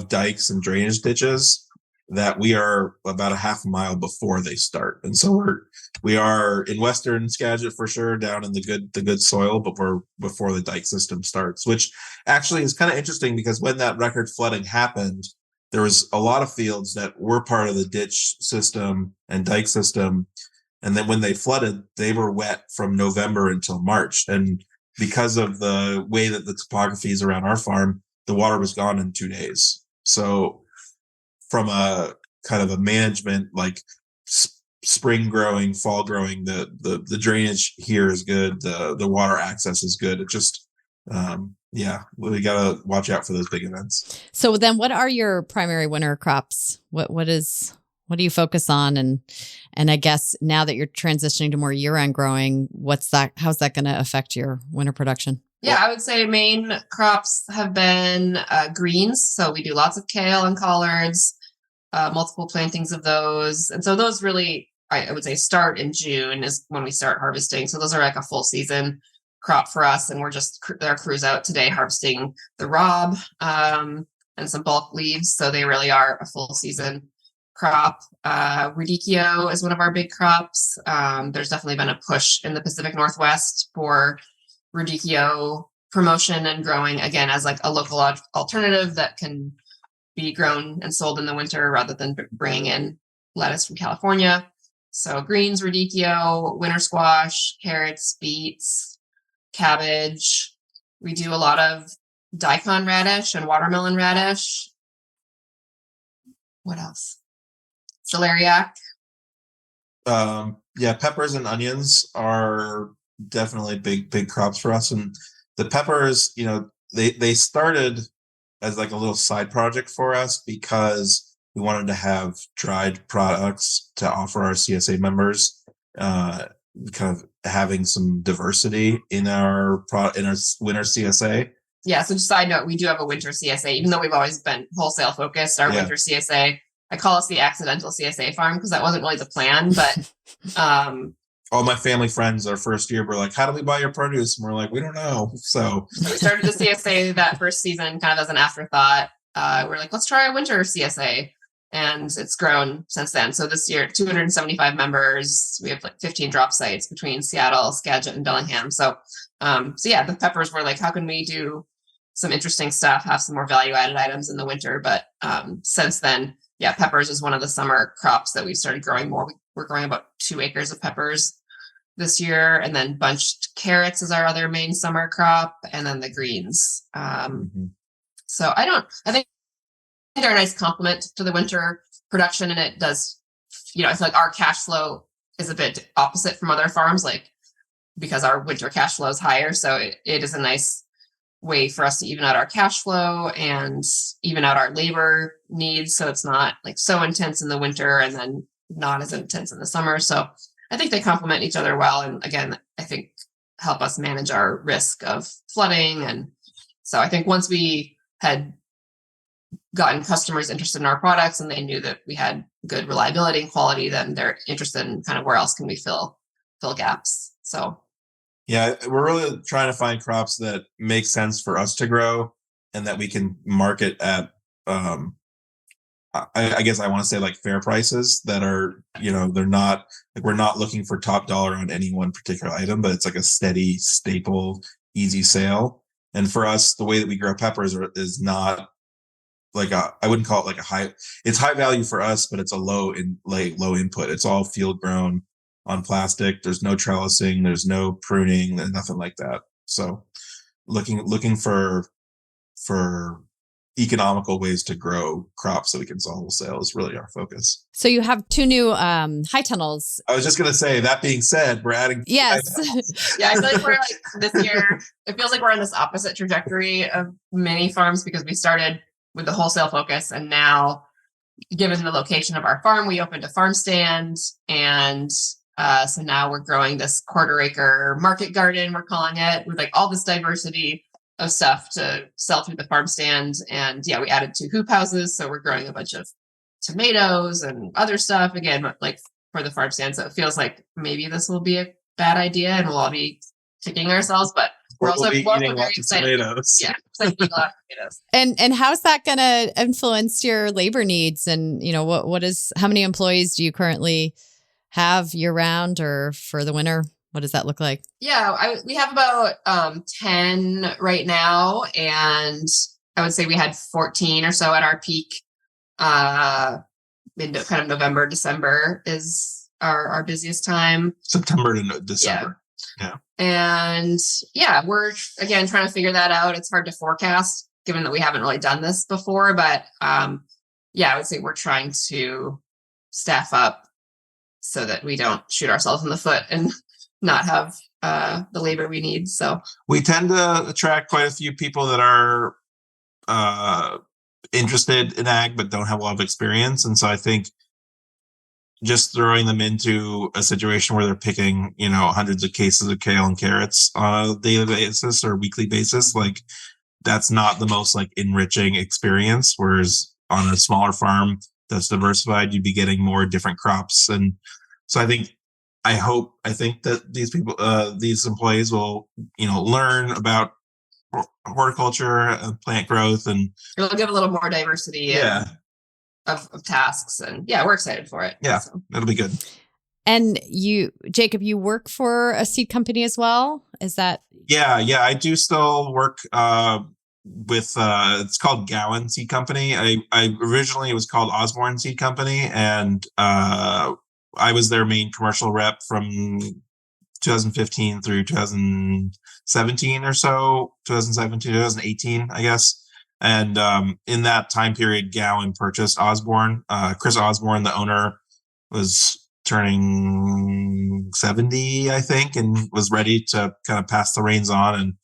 dikes and drainage ditches that we are about a half a mile before they start, and so we are in western Skagit for sure, down in the good soil, but we're before the dike system starts, which actually is kind of interesting because when that record flooding happened, there was a lot of fields that were part of the ditch system and dike system, and then when they flooded, they were wet from November until March, and because of the way that the topography is around our farm, the water was gone in 2 days. So from a kind of a management, like spring growing, fall growing, the drainage here is good. The water access is good. It just, we got to watch out for those big events. So then what are your primary winter crops? What do you focus on? And I guess now that you're transitioning to more year-end growing, how's that going to affect your winter production? Yeah, I would say main crops have been greens. So we do lots of kale and collards, multiple plantings of those. And so those really, I would say, start in June is when we start harvesting. So those are like a full season crop for us. And there are crews out today harvesting the rob and some bulk leaves. So they really are a full season crop. Radicchio is one of our big crops. There's definitely been a push in the Pacific Northwest for radicchio promotion and growing again as like a local alternative that can be grown and sold in the winter rather than bringing in lettuce from California. So greens, radicchio, winter squash, carrots, beets, cabbage. We do a lot of daikon radish and watermelon radish. What else? Celeriac. Peppers and onions are definitely big crops for us. And the peppers, they started as like a little side project for us because we wanted to have dried products to offer our CSA members, kind of having some diversity in our winter CSA. Yeah. So just a side note, we do have a winter CSA, even though we've always been wholesale focused. Our winter CSA, I call us the accidental CSA farm because that wasn't really the plan, but all my family friends our first year were like, how do we buy your produce? And we're like, we don't know. So we started the CSA that first season kind of as an afterthought. We're like, let's try a winter CSA. And it's grown since then. So this year, 275 members. We have like 15 drop sites between Seattle, Skagit, and Bellingham. So the peppers were like, how can we do some interesting stuff, have some more value-added items in the winter? But since then, peppers is one of the summer crops that we've started growing more. We're growing about 2 acres of peppers this year, and then bunched carrots is our other main summer crop, and then the greens. So I think they're a nice complement to the winter production, and it does, I feel like our cash flow is a bit opposite from other farms, like because our winter cash flow is higher. So it is a nice way for us to even out our cash flow and even out our labor needs. So it's not like so intense in the winter and then not as intense in the summer. So I think they complement each other well. And again, I think help us manage our risk of flooding. And so I think once we had gotten customers interested in our products and they knew that we had good reliability and quality, then they're interested in kind of where else can we fill gaps. So we're really trying to find crops that make sense for us to grow and that we can market at I guess I want to say like fair prices that are, they're not like, we're not looking for top dollar on any one particular item, but it's like a steady, staple, easy sale. And for us, the way that we grow peppers is not like I wouldn't call it like it's high value for us, but it's a low input. It's all field grown on plastic. There's no trellising, there's no pruning, and nothing like that. So looking for economical ways to grow crops so we can sell wholesale is really our focus. So you have 2 new high tunnels. I was just going to say, that being said, we're adding. Yes. I feel like we're like this year, it feels like we're on this opposite trajectory of many farms because we started with the wholesale focus. And now, given the location of our farm, we opened a farmstand. And so now we're growing this 1/4 acre market garden, we're calling it, with like all this diversity of stuff to sell through the farm stand. And we added 2 hoop houses. So we're growing a bunch of tomatoes and other stuff, again, like for the farm stand. So it feels like maybe this will be a bad idea and we'll all be kicking ourselves, but we're also eating very lots of excited. tomatoes. Yeah, excited to eat lots of tomatoes. And how's that going to influence your labor needs? And, how many employees do you currently have year round or for the winter? What does that look like? Yeah, we have about 10 right now. And I would say we had 14 or so at our peak. In kind of November, December is our busiest time. September to December. Yeah. And we're again trying to figure that out. It's hard to forecast given that we haven't really done this before, but I would say we're trying to staff up so that we don't shoot ourselves in the foot and not have the labor we need. So we tend to attract quite a few people that are interested in ag but don't have a lot of experience, and so I think just throwing them into a situation where they're picking hundreds of cases of kale and carrots on a daily basis or weekly basis, like that's not the most like enriching experience. Whereas on a smaller farm that's diversified, you'd be getting more different crops. And so I think that these people, these employees will learn about horticulture and plant growth, and it'll give a little more diversity of tasks. And we're excited for it. Yeah, so it'll be good. And you, Jacob, you work for a seed company as well? Is that? Yeah, I do still work with it's called Gowan Seed Company. I originally, it was called Osborne Seed Company, and I was their main commercial rep from 2015 through 2017 or so, 2018, I guess. And in that time period, Gowan purchased Osborne. Chris Osborne, the owner, was turning 70, I think, and was ready to kind of pass the reins on.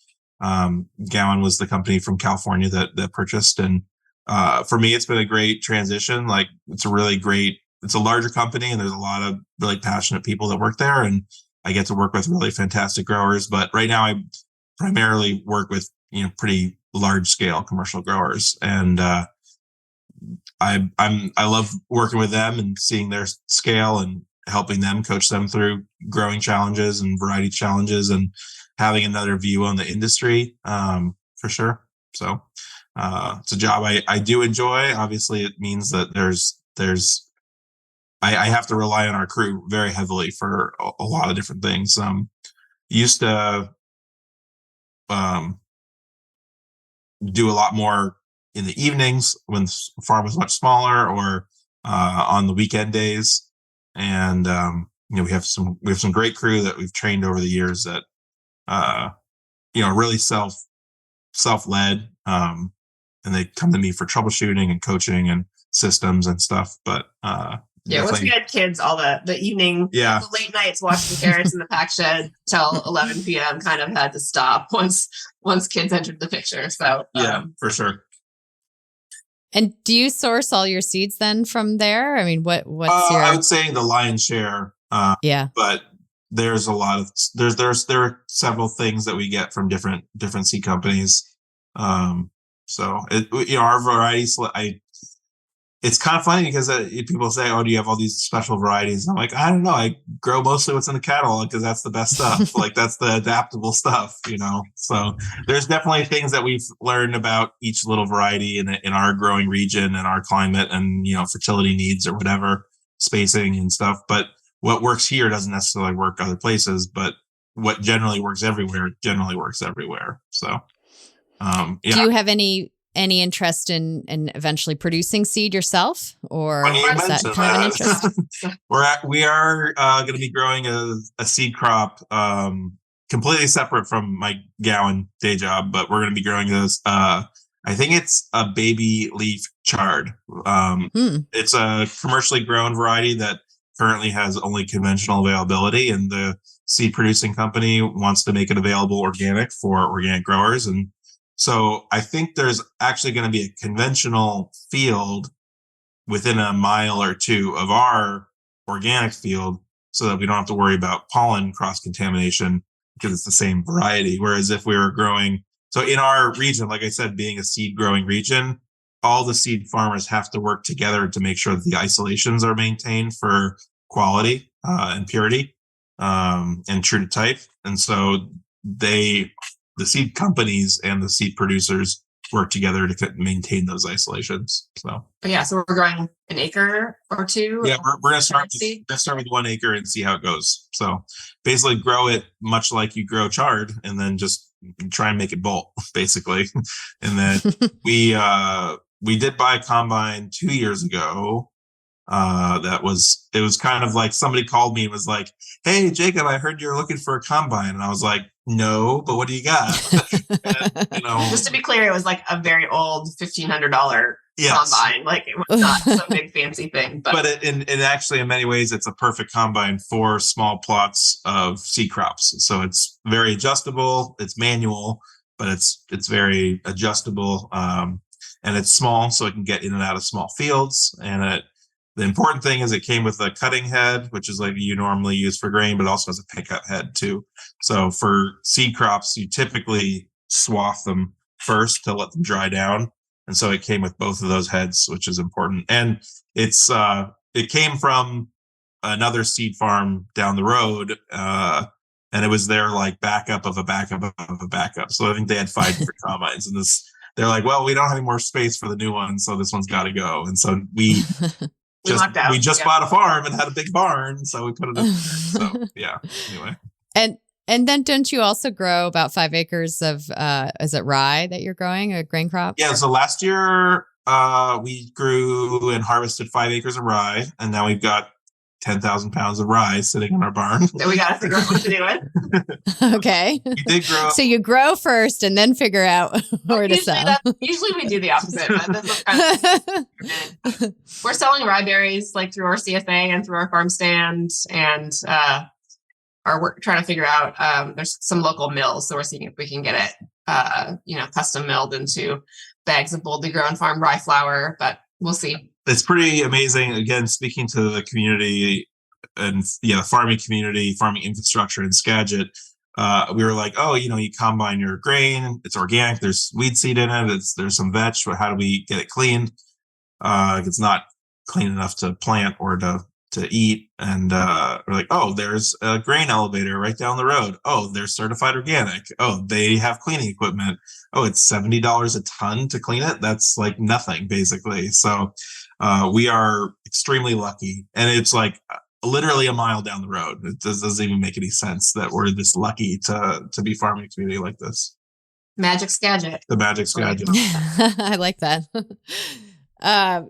And Gowan was the company from California that purchased. And for me, it's been a great transition. Like it's a larger company, and there's a lot of really passionate people that work there. And I get to work with really fantastic growers. But right now I primarily work with, pretty large scale commercial growers. And I love working with them and seeing their scale and helping them, coach them through growing challenges and variety challenges, and having another view on the industry, for sure. So it's a job I do enjoy. Obviously it means that I have to rely on our crew very heavily for a lot of different things. Used to do a lot more in the evenings when the farm was much smaller, or on the weekend days. And we have some great crew that we've trained over the years that really self-led, and they come to me for troubleshooting and coaching and systems and stuff. But once we had kids, all the evening, the late nights watching carrots in the pack shed till 11 p.m. kind of had to stop once kids entered the picture. So for sure. And do you source all your seeds then from there? I mean, what's your? I would say the lion's share. But there's a lot of there are several things that we get from different seed companies. So our varieties, it's kind of funny because people say, "Oh, do you have all these special varieties?" And I'm like, I don't know. I grow mostly what's in the catalog because that's the best stuff. Like that's the adaptable stuff, So there's definitely things that we've learned about each little variety in our growing region and our climate and fertility needs or whatever, spacing and stuff. But what works here doesn't necessarily work other places. But what generally works everywhere. So, Do you have any interest in eventually producing seed yourself, or is that kind of an interest? We are going to be growing a seed crop completely separate from my Gowan day job, but we're going to be growing this. I think it's a baby leaf chard. It's a commercially grown variety that currently has only conventional availability, and the seed producing company wants to make it available organic for organic growers. And so I think there's actually going to be a conventional field within a mile or two of our organic field, so that we don't have to worry about pollen cross-contamination because it's the same variety. Whereas if we were growing, so in our region, like I said, being a seed growing region, all the seed farmers have to work together to make sure that the isolations are maintained for quality and purity and true to type. And so the seed companies and the seed producers work together to maintain those isolations. So, but yeah, so we're growing an acre or two. Yeah, we're gonna start with 1 acre and see how it goes. So basically grow it much like you grow chard and then just try and make it bulk, basically. And then we did buy a combine 2 years ago. It was kind of like somebody called me and was like, "Hey Jacob, I heard you're looking for a combine." And I was like, "No, but what do you got?" And, just to be clear, it was like a very old $1,500 combine. Like it was not some big fancy thing, but it actually in many ways it's a perfect combine for small plots of seed crops. So it's very adjustable. It's manual, but it's very adjustable, and it's small, so it can get in and out of small fields. And the important thing is it came with a cutting head, which is like you normally use for grain, but also has a pickup head too. So for seed crops, you typically swath them first to let them dry down. And so it came with both of those heads, which is important. And it came from another seed farm down the road, and it was their like backup of a backup of a backup. So I think they had 5 different combines, and they're like, well, we don't have any more space for the new one, so this one's got to go. And so we just bought a farm and had a big barn, so we put it in there. So yeah. Anyway. And then don't you also grow about 5 acres of is it rye that you're growing, a grain crop? Yeah. So last year we grew and harvested 5 acres of rye, and now we've got 10,000 pounds of rye sitting in our barn. So we got to figure out what to do with. Okay. We did grow. So you grow first and then figure out where to sell. Usually we do the opposite. We're selling rye berries like through our CFA and through our farm stand, and we're trying to figure out, there's some local mills. So we're seeing if we can get it, custom milled into bags of boldly grown farm rye flour, but we'll see. It's pretty amazing. Again, speaking to the community and the farming community, farming infrastructure in Skagit, we were like, oh, you combine your grain. It's organic. There's weed seed in it. There's some veg. But how do we get it cleaned? It's not clean enough to plant or to eat. And we're like, oh, there's a grain elevator right down the road. Oh, they're certified organic. Oh, they have cleaning equipment. Oh, it's $70 a ton to clean it. That's like nothing, basically. So we are extremely lucky. And it's like literally a mile down the road. It doesn't even make any sense that we're this lucky to be farming a community like this. Magic Skagit. The Magic Skagit. I like that.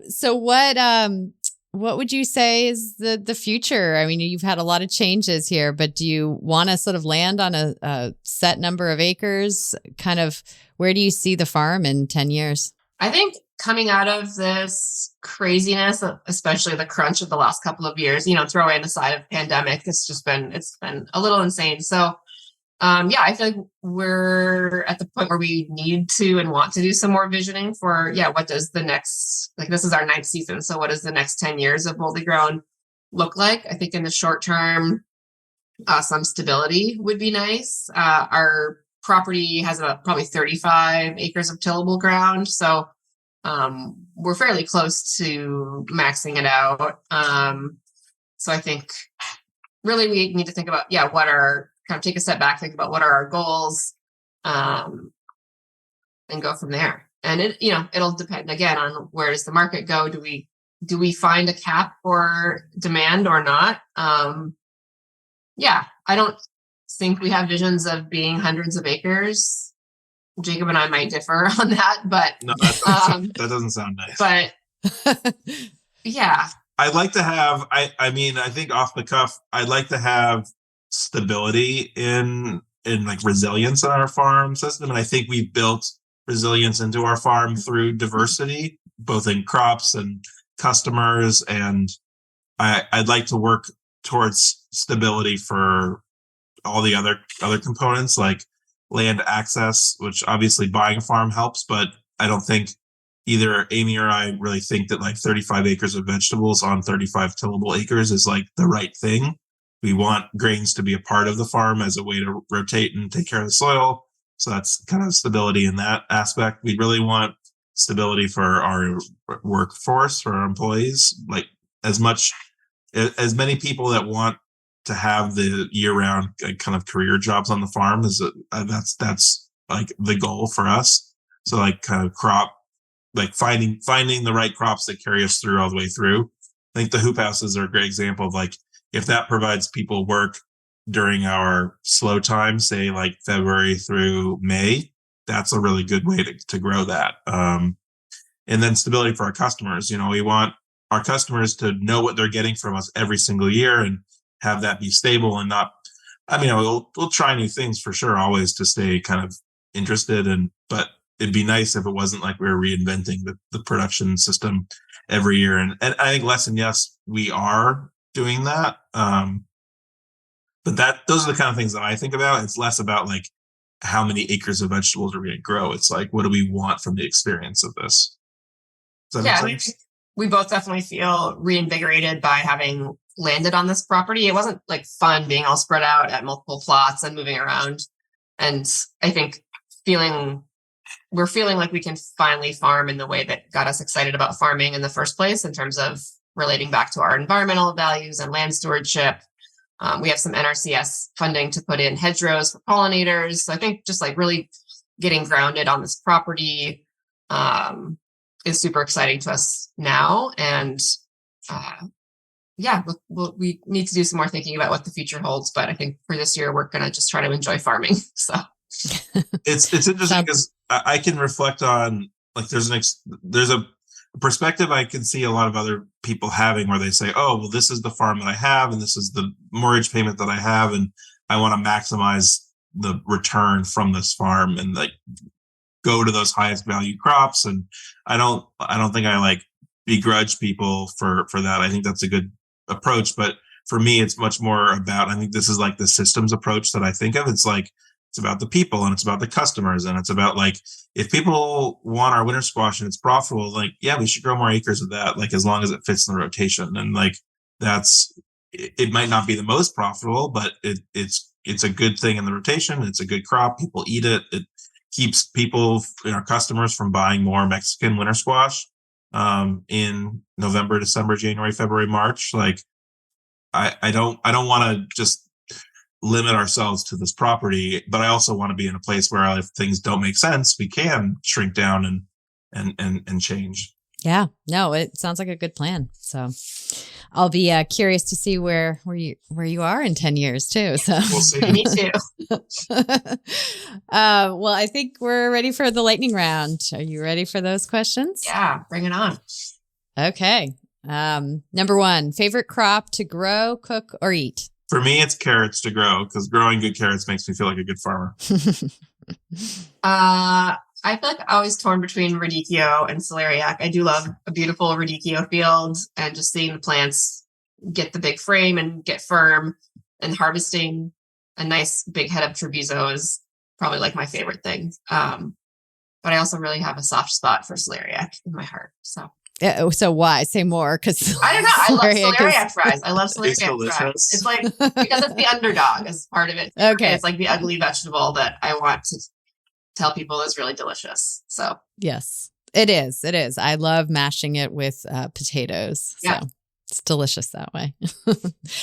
So what would you say is the future? I mean, you've had a lot of changes here, but do you want to sort of land on a set number of acres? Kind of, where do you see the farm in 10 years? I think coming out of this craziness, especially the crunch of the last couple of years, throw in the side of pandemic, it's been a little insane. So I feel like we're at the point where we need to and want to do some more visioning for, what does the next, this is our 9th season. So what does the next 10 years of boldly grown look like? I think in the short term, some stability would be nice. Our property has probably 35 acres of tillable ground. So we're fairly close to maxing it out. So I think really we need to think about, kind of take a step back, think about what are our goals, and go from there. And it'll depend again on where does the market go. Do we find a cap for demand or not? I don't think we have visions of being hundreds of acres. Jacob and I might differ on that, but no, that doesn't sound nice. But yeah, I'd like to have. I mean, I think off the cuff, I'd like to have stability in like resilience in our farm system, and I think we've built resilience into our farm through diversity, both in crops and customers. And I'd like to work towards stability for all the other components, like land access, which obviously buying a farm helps, but I don't think either Amy or I really think that like 35 acres of vegetables on 35 tillable acres is like the right thing. We want grains to be a part of the farm as a way to rotate and take care of the soil. So that's kind of stability in that aspect. We really want stability for our workforce, for our employees, like as much as many people that want to have the year-round kind of career jobs on the farm that's like the goal for us. So like kind of crop, like finding the right crops that carry us through all the way through. I think the hoop houses are a great example of like, if that provides people work during our slow time, say like February through May, that's a really good way to grow that. And then stability for our customers. We want our customers to know what they're getting from us every single year and have that be stable and not, we'll try new things for sure, always to stay kind of interested. But it'd be nice if it wasn't like we were reinventing the production system every year. And I think less and yes, we are doing that. But those are the kind of things that I think about. It's less about like how many acres of vegetables are we going to grow. It's like, what do we want from the experience of this? Does that make sense? We both definitely feel reinvigorated by having landed on this property. It wasn't like fun being all spread out at multiple plots and moving around. And I think we're feeling like we can finally farm in the way that got us excited about farming in the first place, in terms of relating back to our environmental values and land stewardship. We have some NRCS funding to put in hedgerows for pollinators. So I think just like really getting grounded on this property is super exciting to us now. And we need to do some more thinking about what the future holds. But I think for this year, we're going to just try to enjoy farming. So it's interesting because I can reflect on, like, there's a perspective I can see a lot of other people having, where they say, oh, well, this is the farm that I have, and this is the mortgage payment that I have, and I want to maximize the return from this farm and like go to those highest value crops. And I don't think I like begrudge people for that. I think that's a good approach. But for me, it's much more about, I think this is like the systems approach that I think of. It's like, it's about the people and it's about the customers. And it's about like, if people want our winter squash and it's profitable, like, yeah, we should grow more acres of that, like as long as it fits in the rotation. And like, it might not be the most profitable, but it's a good thing in the rotation. It's a good crop. People eat it. It keeps people, our customers, from buying more Mexican winter squash in November, December, January, February, March. Like, I don't want to just limit ourselves to this property, but I also want to be in a place where if things don't make sense, we can shrink down and change. Yeah, no, it sounds like a good plan. So I'll be curious to see where you are in 10 years too. So we'll see. Me too. Well, I think we're ready for the lightning round. Are you ready for those questions? Yeah, bring it on. Okay. Number 1, favorite crop to grow, cook, or eat? For me, it's carrots to grow, because growing good carrots makes me feel like a good farmer. I feel like I'm always torn between radicchio and celeriac. I do love a beautiful radicchio field, and just seeing the plants get the big frame and get firm, and harvesting a nice big head of Treviso is probably like my favorite thing. But I also really have a soft spot for celeriac in my heart. So why? Say more, because I don't know. I love celeriac fries. I love celeriac fries. It's like, because it's the underdog as part of it. Okay. It's like the ugly vegetable that I want to tell people is really delicious. So yes, it is. It is. I love mashing it with potatoes. So it's delicious that way.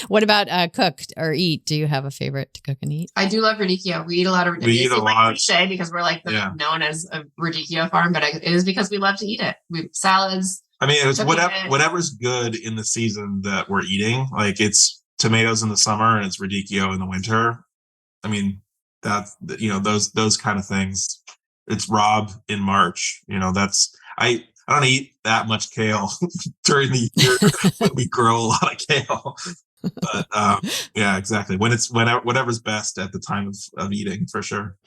What about cook or eat? Do you have a favorite to cook and eat? I do love radicchio. We eat a lot of radicchio. We eat a lot. Cliche because we're like known as a radicchio farm, but it is because we love to eat it. We salads. I mean, it's whatever's good in the season that we're eating. Like, it's tomatoes in the summer and it's radicchio in the winter. I mean, that's, those kind of things. It's Rob in March. I don't eat that much kale during the year when we grow a lot of kale. But yeah, exactly. Whatever's best at the time of eating, for sure.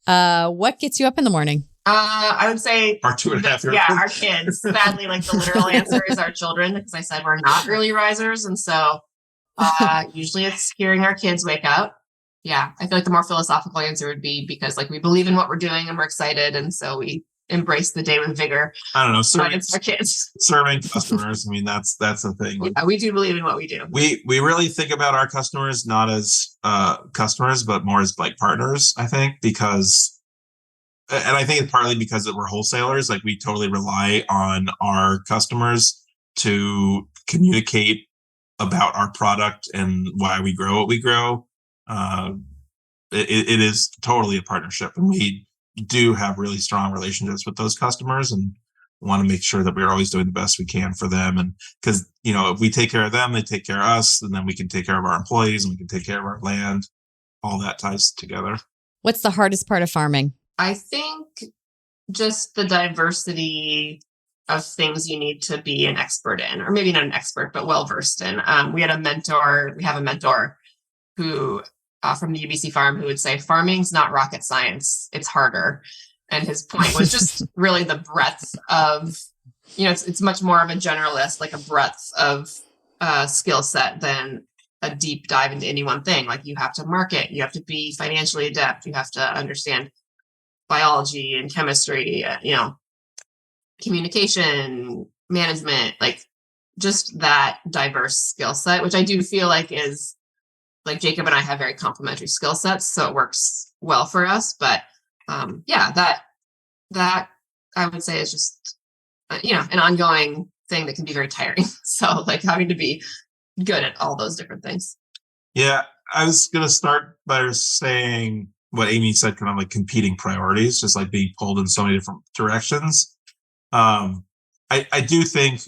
What gets you up in the morning? I would say our 2.5-year-old. Yeah, our kids. Sadly, like the literal answer is our children, because I said we're not early risers. And so usually it's hearing our kids wake up. Yeah, I feel like the more philosophical answer would be because like we believe in what we're doing and we're excited. And so we embrace the day with vigor. I don't know. It's our kids. Serving customers. I mean, that's the thing. Yeah, we do believe in what we do. We really think about our customers not as customers, but more as like partners, I think, and I think it's partly because that we're wholesalers. Like, we totally rely on our customers to communicate about our product and why we grow what we grow. It is totally a partnership, and we do have really strong relationships with those customers and want to make sure that we're always doing the best we can for them. And because, if we take care of them, they take care of us, and then we can take care of our employees and we can take care of our land. All that ties together. What's the hardest part of farming? I think just the diversity of things you need to be an expert in, or maybe not an expert, but well-versed in. We have a mentor who from the UBC farm who would say, farming's not rocket science, it's harder. And his point was just really the breadth of, it's much more of a generalist, like a breadth of skill set than a deep dive into any one thing. Like you have to market, you have to be financially adept, you have to understand biology and chemistry, communication, management, like just that diverse skill set, which I do feel like is like Jacob and I have very complementary skill sets, so it works well for us. But that I would say is just an ongoing thing that can be very tiring. So like having to be good at all those different things. Yeah, I was going to start by saying what Amy said, kind of like competing priorities, just like being pulled in so many different directions. I do think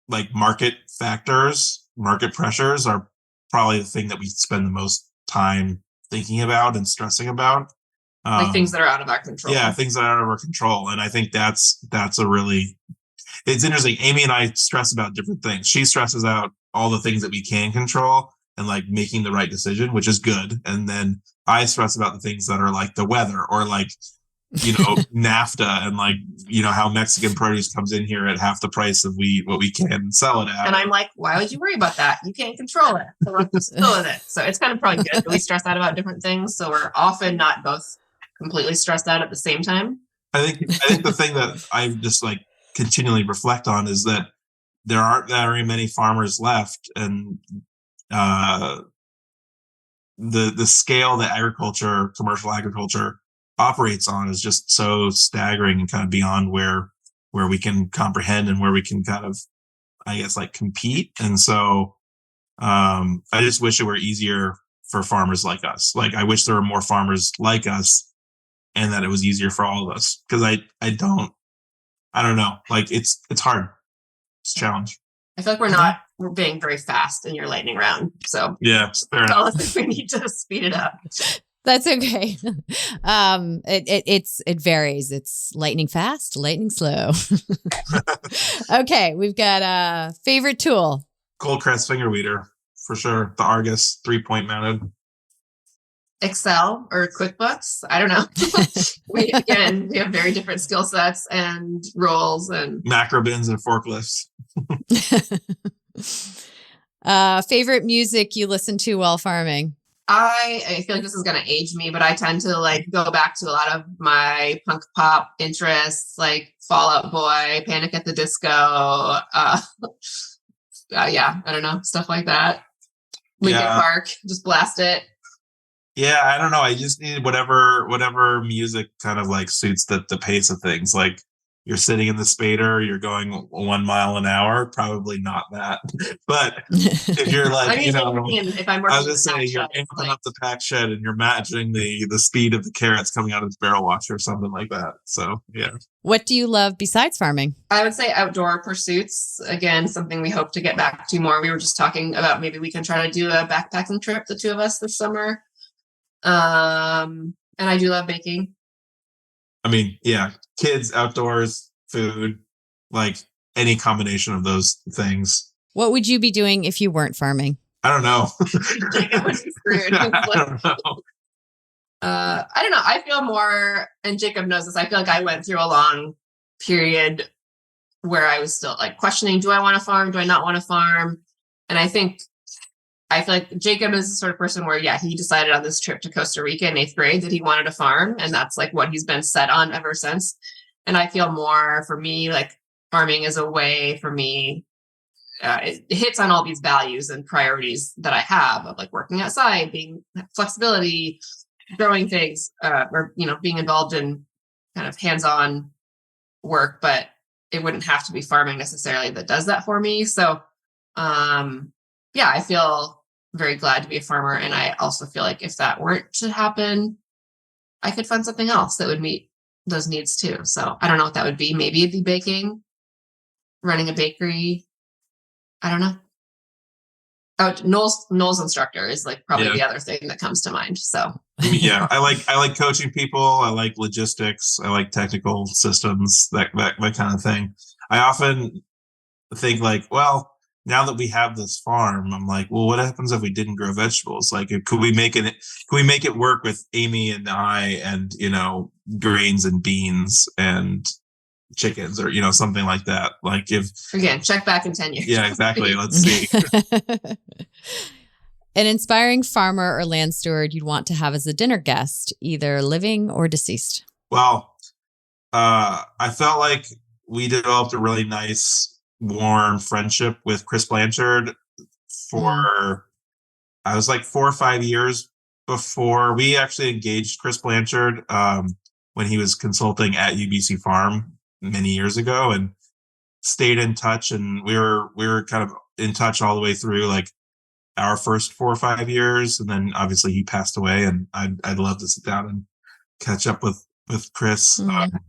like market factors, market pressures are probably the thing that we spend the most time thinking about and stressing about. Like things that are out of our control. Yeah, things that are out of our control. And I think that's it's interesting. Amy and I stress about different things. She stresses out all the things that we can control and like making the right decision, which is good. And then I stress about the things that are like the weather or like, NAFTA and like, how Mexican produce comes in here at half the price of what we can sell it at. And I'm like, why would you worry about that? You can't control it. So we're still in it. So it's kind of probably good that we stress out about different things. So we're often not both completely stressed out at the same time. I think the thing that I just like continually reflect on is that there aren't very many farmers left, and the scale that commercial agriculture operates on is just so staggering and kind of beyond where we can comprehend and where we can kind of, I guess, like compete. And so I just wish it were easier for farmers like us. Like I wish there were more farmers like us and that it was easier for all of us. Because I don't know. Like it's hard. It's a challenge. I feel like we're being very fast in your lightning round. So yeah, fair enough. If we need to speed it up. That's okay. It varies. It's lightning fast, lightning slow. Okay, we've got a favorite tool. Cold press finger weeder for sure. The Argus 3-point mounted. Excel or QuickBooks. I don't know. we have very different skill sets and roles and macro bins and forklifts. Favorite music you listen to while farming? I feel like this is going to age me, but I tend to like go back to a lot of my punk pop interests, like Fall Out Boy, Panic at the Disco. I don't know, stuff like that. Linkin Park, just blast it. Yeah, I don't know. I just need whatever music kind of like suits the pace of things. Like you're sitting in the spader, you're going 1 mile an hour, probably not that. But if you're like, if I'm working, I was just saying, you're amping up the pack shed and you're matching the speed of the carrots coming out of the barrel washer or something like that. So yeah. What do you love besides farming? I would say outdoor pursuits. Again, something we hope to get back to more. We were just talking about maybe we can try to do a backpacking trip, the two of us this summer. And I do love baking. I mean, yeah, kids, outdoors, food, like any combination of those things. What would you be doing if you weren't farming? I don't know. Jacob would be screwed. I don't know. I don't know. I feel more, and Jacob knows this, I feel like I went through a long period where I was still like questioning, do I want to farm? Do I not want to farm? And I feel like Jacob is the sort of person where, he decided on this trip to Costa Rica in 8th grade that he wanted to farm. And that's like what he's been set on ever since. And I feel more for me, like farming is a way for me. It hits on all these values and priorities that I have of like working outside, being flexibility, growing things, or, being involved in kind of hands-on work, but it wouldn't have to be farming necessarily that does that for me. So, yeah, I feel very glad to be a farmer. And I also feel like if that weren't to happen, I could find something else that would meet those needs too. So I don't know what that would be. Maybe it'd be baking, running a bakery. I don't know. Oh, Noel's instructor is like probably the other thing that comes to mind. So yeah, I like coaching people. I like logistics. I like technical systems, that kind of thing. I often think like, well, now that we have this farm, I'm like, well, what happens if we didn't grow vegetables? Like, could we make it work with Amy and I and, grains and beans and chickens or, something like that? Like if again, check back in 10 years. Yeah, exactly. Let's see. An inspiring farmer or land steward you'd want to have as a dinner guest, either living or deceased. Well, I felt like we developed a really nice, warm friendship with Chris Blanchard for, I was like 4 or 5 years before we actually engaged Chris Blanchard when he was consulting at UBC Farm many years ago, and stayed in touch. And we were kind of in touch all the way through like our first 4 or 5 years. And then obviously he passed away, and I'd love to sit down and catch up with Chris.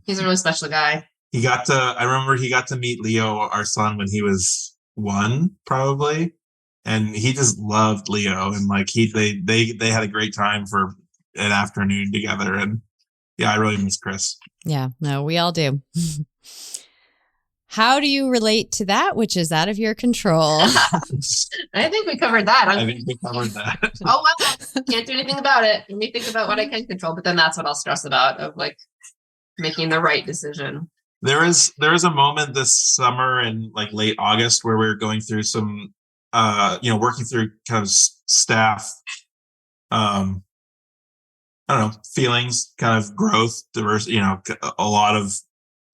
He's a really special guy. I remember he got to meet Leo, our son, when he was 1, probably. And he just loved Leo. And like they had a great time for an afternoon together. And yeah, I really miss Chris. Yeah, no, we all do. How do you relate to that which is out of your control? I think we covered that. I think we covered that. Oh, well, can't do anything about it. Let me think about what I can control. But then that's what I'll stress about, of like making the right decision. There is a moment this summer in like late August where we were going through some, working through kind of staff, I don't know, feelings, kind of growth, diversity, a lot of,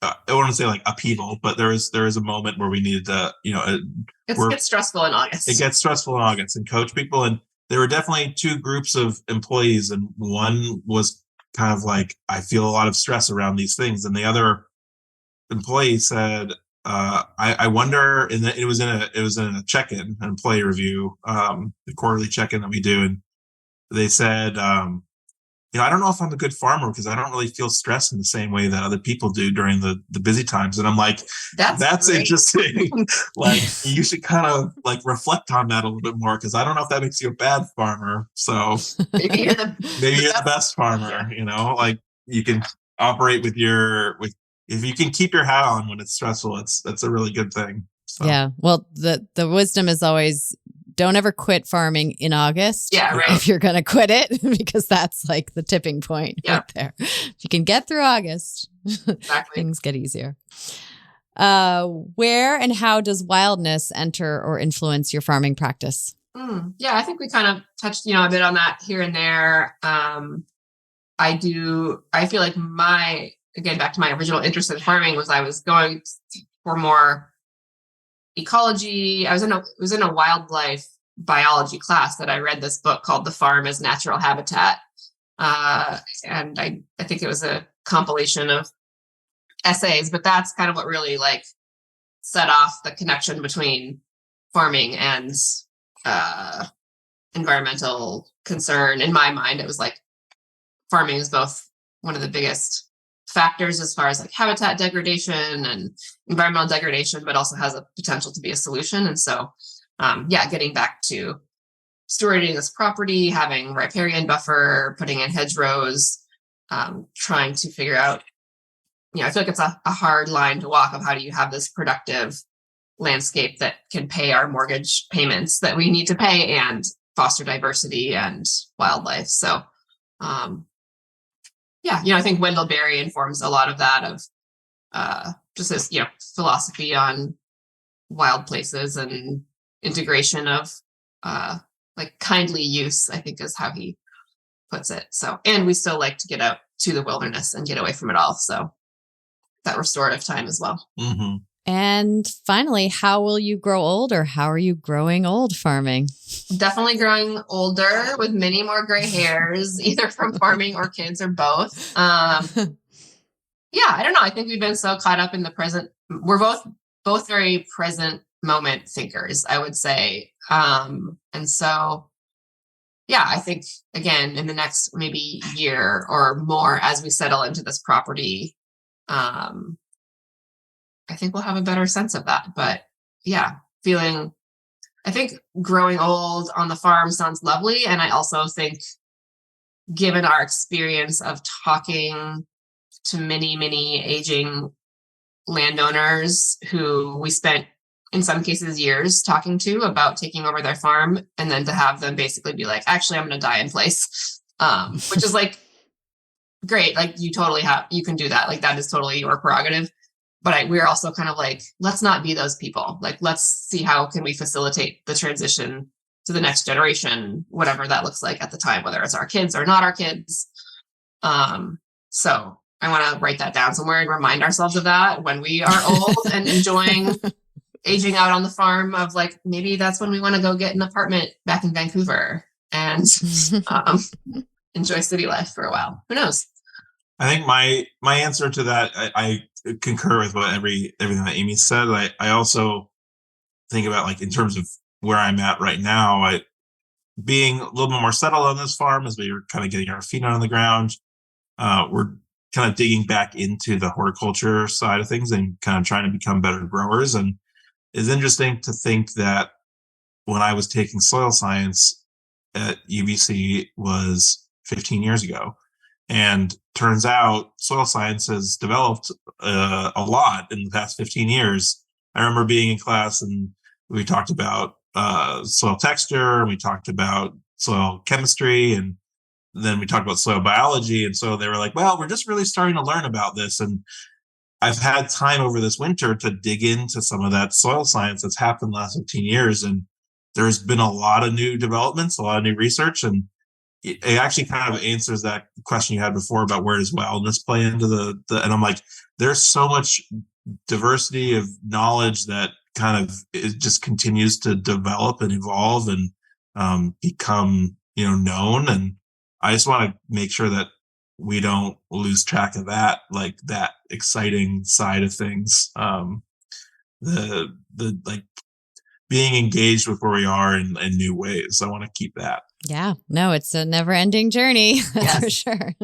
I wouldn't say like upheaval, but there is a moment where we needed to, it gets stressful in August. It gets stressful in August and coach people. And there were definitely 2 groups of employees. And one was kind of like, I feel a lot of stress around these things. And the other employee said, I wonder, and it was in a check-in, an employee review, the quarterly check-in that we do. And they said, I don't know if I'm a good farmer because I don't really feel stressed in the same way that other people do during the busy times. And I'm like, that's interesting. Like, you should kind of like reflect on that a little bit more, because I don't know if that makes you a bad farmer. So maybe you're the best farmer, like you can operate if you can keep your hat on when it's stressful, that's a really good thing. So. Yeah. Well, the wisdom is always, don't ever quit farming in August. Yeah, right. If you're going to quit it, because that's like the tipping point right there. If you can get through August, things get easier. Where and how does wildness enter or influence your farming practice? Yeah, I think we kind of touched, a bit on that here and there. I feel like again, back to my original interest in farming was I was going for more ecology. It was in a wildlife biology class that I read this book called The Farm as Natural Habitat. And I think it was a compilation of essays, but that's kind of what really like set off the connection between farming and environmental concern. In my mind, it was like farming is both one of the biggest factors as far as like habitat degradation and environmental degradation, but also has a potential to be a solution. And so, getting back to stewarding this property, having riparian buffer, putting in hedgerows, trying to figure out, I feel like it's a hard line to walk of how do you have this productive landscape that can pay our mortgage payments that we need to pay and foster diversity and wildlife. So, I think Wendell Berry informs a lot of that, of just this, philosophy on wild places and integration of like kindly use, I think is how he puts it. So, and we still like to get out to the wilderness and get away from it all. So that restorative time as well. Mm-hmm. And finally, how will you grow old, or how are you growing old farming? Definitely growing older with many more gray hairs, either from farming or kids or both. I don't know. I think we've been so caught up in the present. We're both very present moment thinkers, I would say. And so, yeah, I think, again, in the next maybe year or more, as we settle into this property, I think we'll have a better sense of that. But yeah, I think growing old on the farm sounds lovely. And I also think, given our experience of talking to many, many aging landowners who we spent, in some cases, years talking to about taking over their farm, and then to have them basically be like, actually, I'm going to die in place, which is like, great. Like, you can do that. Like, that is totally your prerogative. But we're also kind of like, let's not be those people. Like, let's see how can we facilitate the transition to the next generation, whatever that looks like at the time, whether it's our kids or not our kids. So I want to write that down somewhere and remind ourselves of that when we are old and enjoying aging out on the farm, of like, maybe that's when we want to go get an apartment back in Vancouver and enjoy city life for a while. Who knows? I think my answer to that, I concur with what everything that Amy said. I also think about, like, in terms of where I'm at right now, being a little bit more settled on this farm as we were kind of getting our feet on the ground. We're kind of digging back into the horticulture side of things and kind of trying to become better growers. And it's interesting to think that when I was taking soil science at UBC was 15 years ago. And turns out soil science has developed a lot in the past 15 years. I remember being in class and we talked about soil texture, and we talked about soil chemistry, and then we talked about soil biology. And so they were like, well, we're just really starting to learn about this. And I've had time over this winter to dig into some of that soil science that's happened the last 15 years. And there's been a lot of new developments, a lot of new research. And it actually kind of answers that question you had before about where does wellness play into the and I'm like, there's so much diversity of knowledge that kind of it just continues to develop and evolve and become, known. And I just want to make sure that we don't lose track of that, like that exciting side of things. The like being engaged with where we are in new ways. I want to keep that. Yeah, no, it's a never ending journey. That's for sure.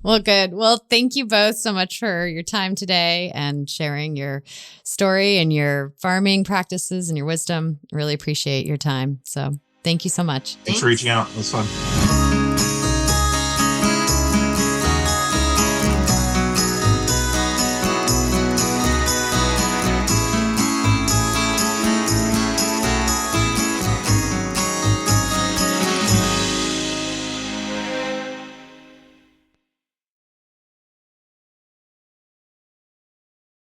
Well, good. Well, thank you both so much for your time today and sharing your story and your farming practices and your wisdom. Really appreciate your time. So thank you so much. Thanks for reaching out. It was fun.